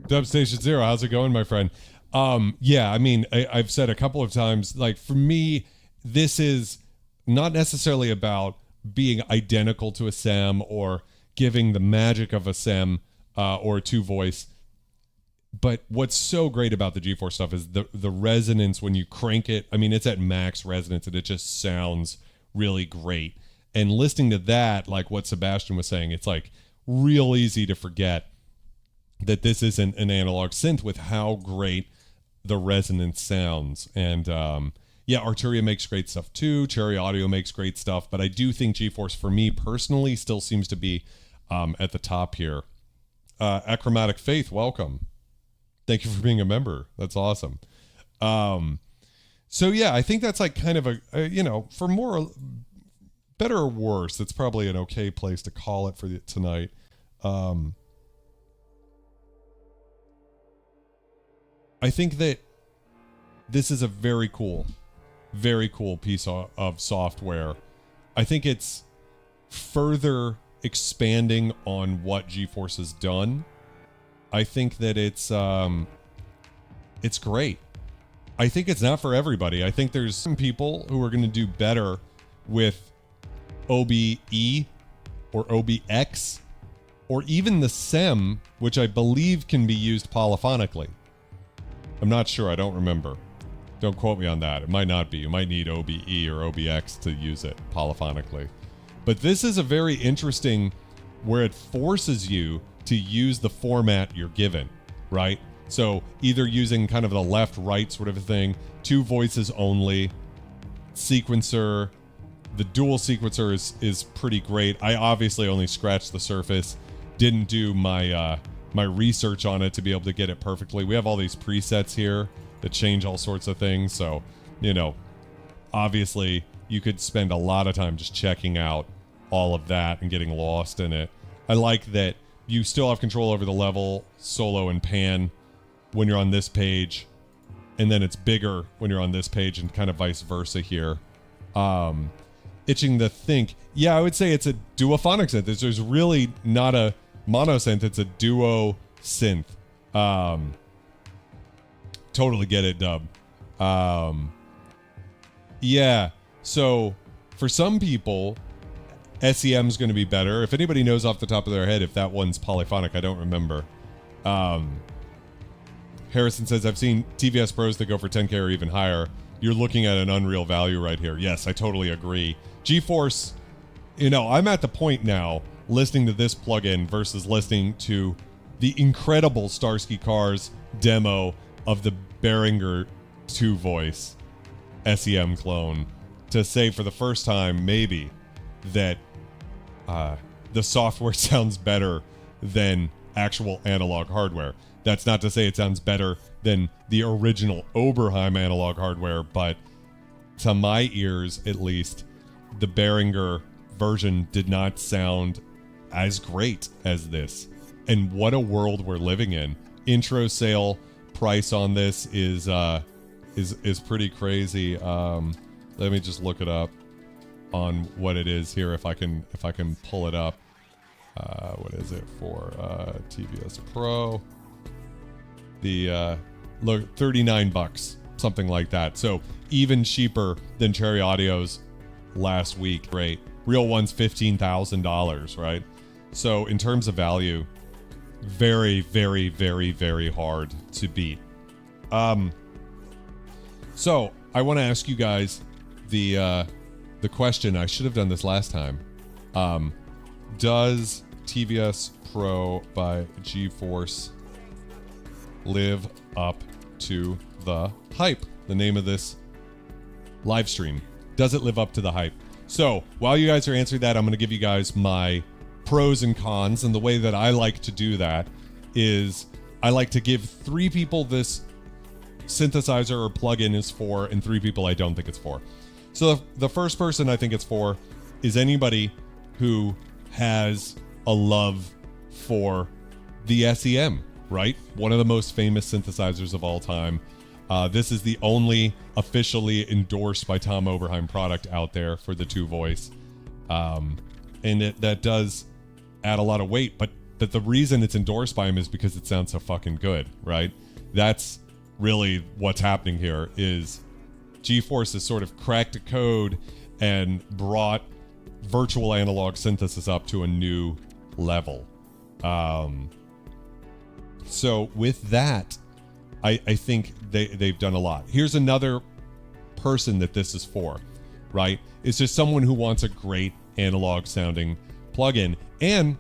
Dub Station Zero, how's it going, my friend? Yeah, I mean, I've said a couple of times, like, for me, this is not necessarily about being identical to a SEM or giving the magic of a SEM or a two voice. But what's so great about the GForce stuff is the resonance when you crank it. I mean, it's at max resonance and it just sounds really great. And listening to that, like what Sebastian was saying, it's like real easy to forget that this isn't an analog synth with how great the resonance sounds. And yeah, Arturia makes great stuff too. Cherry Audio makes great stuff. But I do think GForce, for me personally, still seems to be at the top here. Achromatic Faith, welcome. Thank you for being a member. That's awesome. So yeah, I think that's like kind of a you know, for more better or worse, that's probably an okay place to call it for tonight. I think that this is a very cool piece of software. I think it's further expanding on what GForce has done. I think that it's great. I think it's not for everybody. I think there's some people who are going to do better with OBE or OBX or even the SEM, which I believe can be used polyphonically. I'm not sure. I don't remember. Don't quote me on that. It might not be. You might need OBE or OBX to use it polyphonically. But this is a very interesting where it forces you to use the format you're given, right? So either using kind of the left-right sort of a thing, two voices only, sequencer. The dual sequencer is pretty great. I obviously only scratched the surface. Didn't do my my research on it to be able to get it perfectly. We have all these presets here that change all sorts of things. So, you know, obviously you could spend a lot of time just checking out all of that and getting lost in it. I like that you still have control over the level, solo, and pan when you're on this page, and then it's bigger when you're on this page, and kind of vice versa here. Itching to think. Yeah, I would say it's a duophonic synth. There's really not a mono synth. It's a duo synth. Totally get it, Dub. Yeah. So for some people, SEM is going to be better. If anybody knows off the top of their head if that one's polyphonic, I don't remember. Harrison says, I've seen TVS Pros that go for 10K or even higher. You're looking at an unreal value right here. Yes, I totally agree. GeForce, I'm at the point now listening to this plugin versus listening to the incredible Starsky Cars demo of the Behringer Two Voice SEM clone to say for the first time, maybe, that the software sounds better than actual analog hardware. That's not to say it sounds better than the original Oberheim analog hardware, but to my ears, at least, the Behringer version did not sound as great as this. And what a world we're living in. Intro sale price on this is pretty crazy. Let me just look it up on what it is here if I can pull it up. What is it for TVS Pro? The look, $39, something like that. So even cheaper than Cherry Audio's last week. Great. Real one's $15,000, right? So in terms of value, very, very, very, very hard to beat. So I want to ask you guys the question. I should have done this last time. Does TVS Pro by GeForce live up to the hype? The name of this live stream. Does it live up to the hype? So while you guys are answering that, I'm going to give you guys my pros and cons. And the way that I like to do that is I like to give 3 people this synthesizer or plugin is for, and 3 people I don't think it's for. So the first person I think it's for is anybody who has a love for the SEM, right? One of the most famous synthesizers of all time. This is the only officially endorsed by Tom Oberheim product out there for the Two Voice. And that does add a lot of weight, but the reason it's endorsed by him is because it sounds so fucking good, right? That's really what's happening here. Is GeForce has sort of cracked a code and brought virtual analog synthesis up to a new level. So with that, I think they've done a lot. Here's another person that this is for, right? It's just someone who wants a great analog sounding plugin. And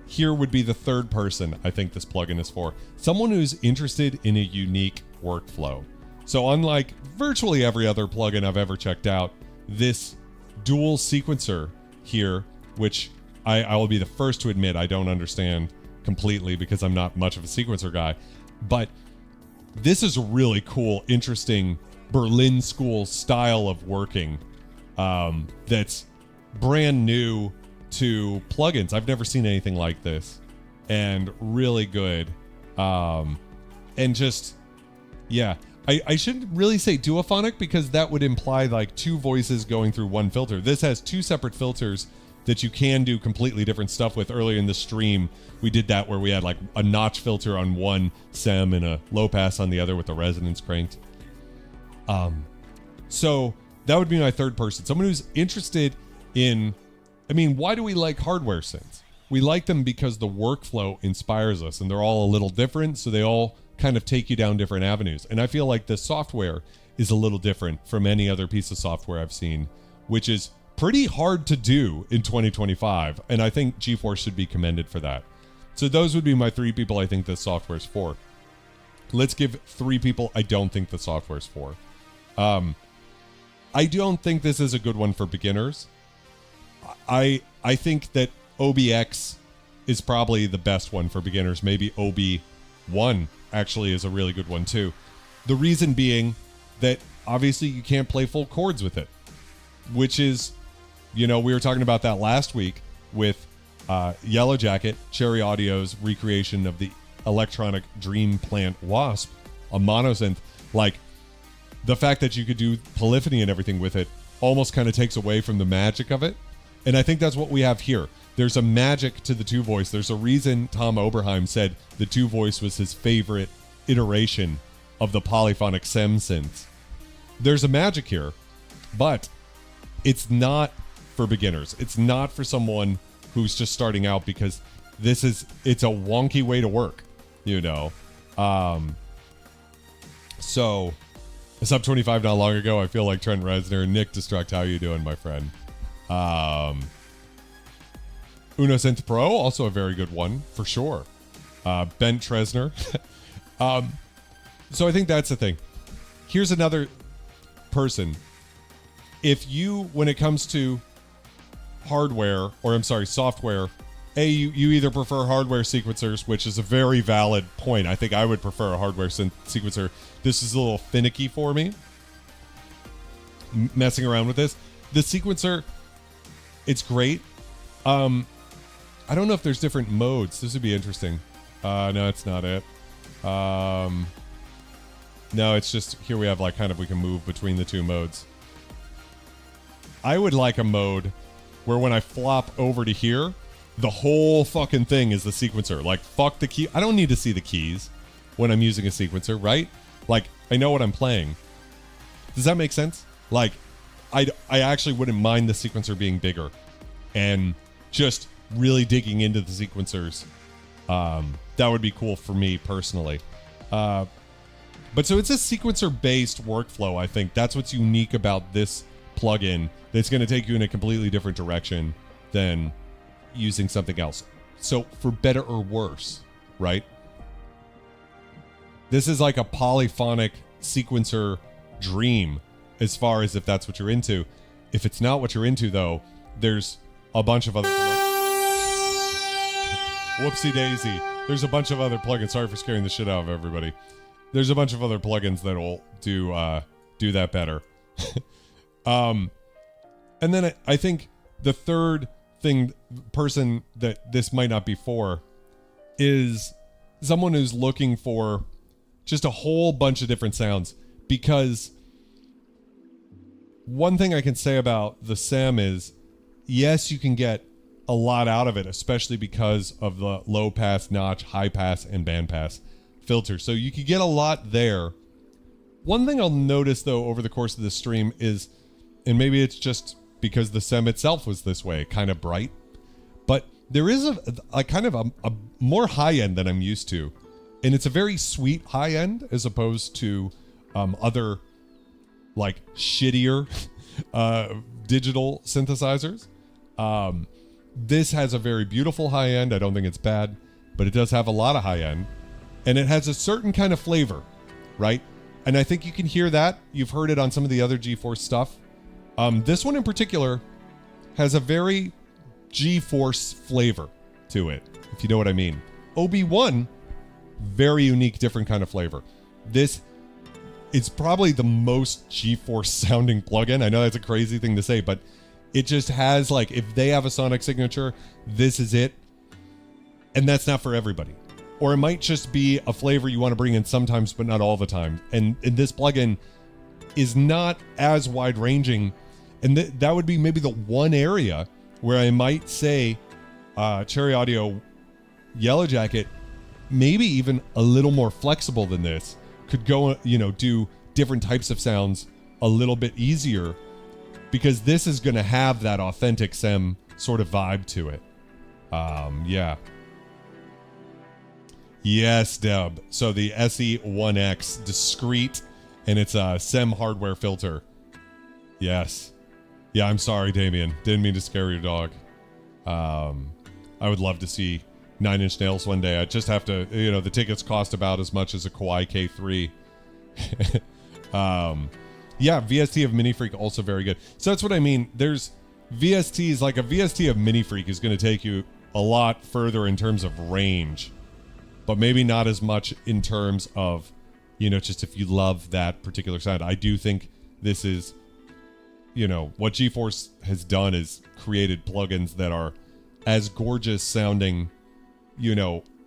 here would be the third person I think this plugin is for. Someone who's interested in a unique workflow. So unlike virtually every other plugin I've ever checked out, this dual sequencer here, which I will be the first to admit I don't understand completely because I'm not much of a sequencer guy, but this is a really cool, interesting Berlin school style of working that's brand new to plugins. I've never seen anything like this, and really good. And just, yeah, I shouldn't really say duophonic because that would imply like 2 voices going through one filter. This has 2 separate filters that you can do completely different stuff with. Earlier in the stream, we did that where we had like a notch filter on one SEM and a low pass on the other with the resonance cranked. So that would be my third person. Someone who's interested in, why do we like hardware synths? We like them because the workflow inspires us, and they're all a little different, so they all kind of take you down different avenues. And I feel like the software is a little different from any other piece of software I've seen, which is pretty hard to do in 2025, and I think GeForce should be commended for that. So those would be my 3 people I think this software is for. Let's give 3 people I don't think the software is for. I don't think this is a good one for beginners. I think that OBX is probably the best one for beginners. Maybe OB1 actually is a really good one too. The reason being that obviously you can't play full chords with it, which is You know, we were talking about that last week with Yellow Jacket, Cherry Audio's recreation of the electronic Dream Plant Wasp, a monosynth. Like, the fact that you could do polyphony and everything with it almost kind of takes away from the magic of it. And I think that's what we have here. There's a magic to the Two Voice. There's a reason Tom Oberheim said the Two Voice was his favorite iteration of the polyphonic SEM synths. There's a magic here, but it's not for beginners. It's not for someone who's just starting out, because it's a wonky way to work, you know. So sub 25 not long ago, I feel like Trent Reznor. Nick Destruct, how you doing, my friend? Uno Synth Pro, also a very good one, for sure. Bent Tresner. So I think that's the thing. Here's another person. If you, when it comes to software, you either prefer hardware sequencers, which is a very valid point. I think I would prefer a hardware sequencer. This is a little finicky for me, messing around with this. The sequencer, it's great. I don't know if there's different modes. This would be interesting. No, it's not it. No, it's just, here we have like kind of, we can move between the two modes. I would like a mode where when I flop over to here, the whole fucking thing is the sequencer. Like, fuck the key. I don't need to see the keys when I'm using a sequencer, right? Like, I know what I'm playing. Does that make sense? Like, I actually wouldn't mind the sequencer being bigger and just really digging into the sequencers. That would be cool for me personally. But so it's a sequencer-based workflow, I think. That's what's unique about this plugin. That's going to take you in a completely different direction than using something else. So for better or worse, right? This is like a polyphonic sequencer dream, as far as if that's what you're into. If it's not what you're into, though, there's a bunch of other... Whoopsie daisy. There's a bunch of other plugins. Sorry for scaring the shit out of everybody. There's a bunch of other plugins that will do that better. And then I think the third person that this might not be for is someone who's looking for just a whole bunch of different sounds. Because one thing I can say about the SEM is, yes, you can get a lot out of it, especially because of the low pass, notch, high pass, and band pass filters. So you can get a lot there. One thing I'll notice, though, over the course of the stream is, and maybe it's just because the SEM itself was this way, kind of bright, but there is a kind of a more high end than I'm used to. And it's a very sweet high end as opposed to other like shittier digital synthesizers. This has a very beautiful high end. I don't think it's bad, but it does have a lot of high end, and it has a certain kind of flavor, right? And I think you can hear that. You've heard it on some of the other GForce stuff. This one in particular has a very GForce flavor to it, if you know what I mean. OB1, very unique, different kind of flavor. This is probably the most GForce sounding plugin. I know that's a crazy thing to say, but it just has, like, if they have a sonic signature, this is it. And that's not for everybody. Or it might just be a flavor you want to bring in sometimes, but not all the time. And this plugin is not as wide-ranging. And that would be maybe the one area where I might say Cherry Audio Yellow Jacket, maybe even a little more flexible than this, could go, do different types of sounds a little bit easier, because this is going to have that authentic SEM sort of vibe to it. Yeah. Yes, Deb. So the SE1X, discrete, and it's a SEM hardware filter. Yes. Yeah, I'm sorry, Damien. Didn't mean to scare your dog. I would love to see Nine Inch Nails one day. I just have to, the tickets cost about as much as a Kawhi K3. Yeah, VST of Mini Freak, also very good. So that's what I mean. There's VSTs, like a VST of Mini Freak is going to take you a lot further in terms of range, but maybe not as much in terms of, just if you love that particular sound. I do think this is what GeForce has done is created plugins that are as gorgeous sounding,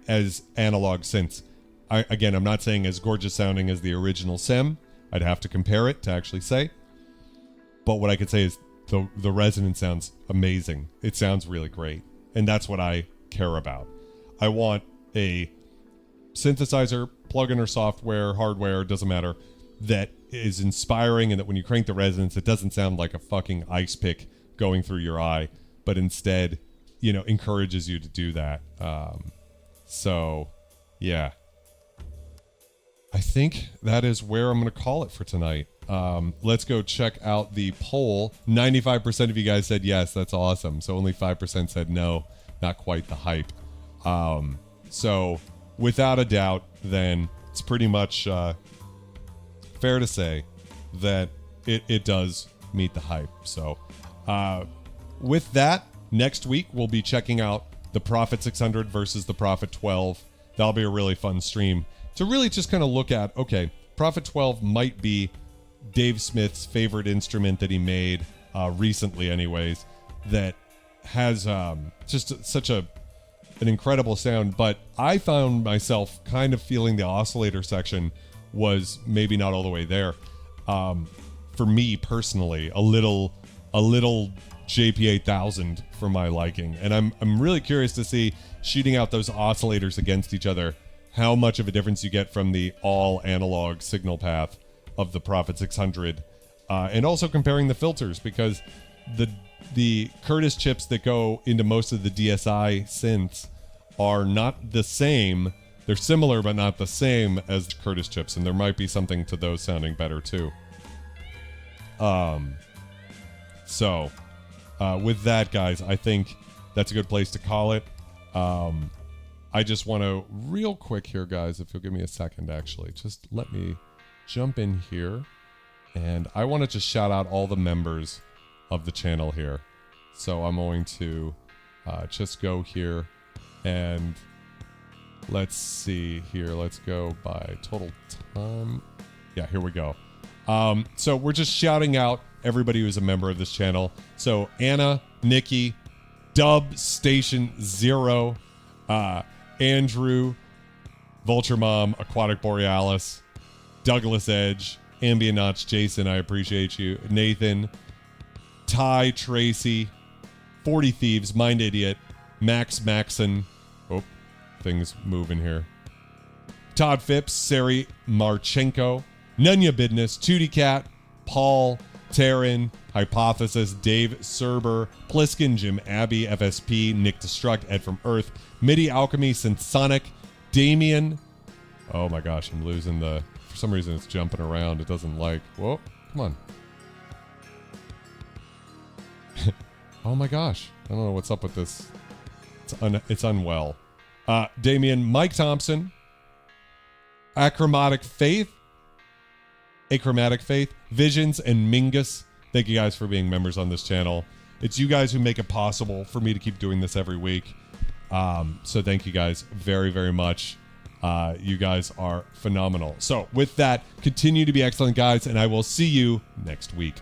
as analog synths. I'm not saying as gorgeous sounding as the original SEM. I'd have to compare it to actually say. But what I could say is the resonance sounds amazing. It sounds really great. And that's what I care about. I want a synthesizer, plugin or software, hardware, doesn't matter, that is inspiring, and that when you crank the resonance, it doesn't sound like a fucking ice pick going through your eye, but instead, encourages you to do that. So, yeah. I think that is where I'm going to call it for tonight. Let's go check out the poll. 95% of you guys said yes. That's awesome. So only 5% said no. Not quite the hype. So without a doubt, then it's pretty much fair to say that it does meet the hype. So with that, next week we'll be checking out the Prophet 600 versus the Prophet 12. That'll be a really fun stream to really just kind of look at, okay, Prophet 12 might be Dave Smith's favorite instrument that he made recently anyways, that has just such an incredible sound. But I found myself kind of feeling the oscillator section was maybe not all the way there. For me personally, a little JP8000 for my liking. And I'm really curious to see, shooting out those oscillators against each other, how much of a difference you get from the all analog signal path of the Prophet 600, and also comparing the filters, because the Curtis chips that go into most of the DSI synths are not the same. They're similar but not the same as Curtis chips, and there might be something to those sounding better too. So with that, guys, I think that's a good place to call it. I just want to, real quick here, guys, if you'll give me a second, actually, just let me jump in here. And I want to just shout out all the members of the channel here. So I'm going to just go here and let's see here. Let's go by total time. Yeah, here we go. So we're just shouting out everybody who's a member of this channel. So Anna, Nikki, Dub Station 0, Andrew, Vulture Mom, Aquatic Borealis, Douglas Edge, Ambient Notch, Jason, I appreciate you, Nathan, Ty, Tracy, 40 Thieves, Mind Idiot, Max Maxon, oh, things moving here, Todd Phipps, Sari Marchenko, Nunya Bidness, Tootie Cat, Paul, Taryn, Hypothesis, Dave Serber, Pliskin, Jim Abbey, FSP, Nick Destruct, Ed from Earth, MIDI Alchemy, Synthsonic, Damien. Oh my gosh, I'm losing for some reason it's jumping around. It doesn't like, whoa, come on. Oh my gosh, I don't know what's up with this. It's unwell. Damien, Mike Thompson, Achromatic Faith, Visions, and Mingus. Thank you guys for being members on this channel. It's you guys who make it possible for me to keep doing this every week. So thank you guys very, very much. You guys are phenomenal. So with that, continue to be excellent, guys, and I will see you next week.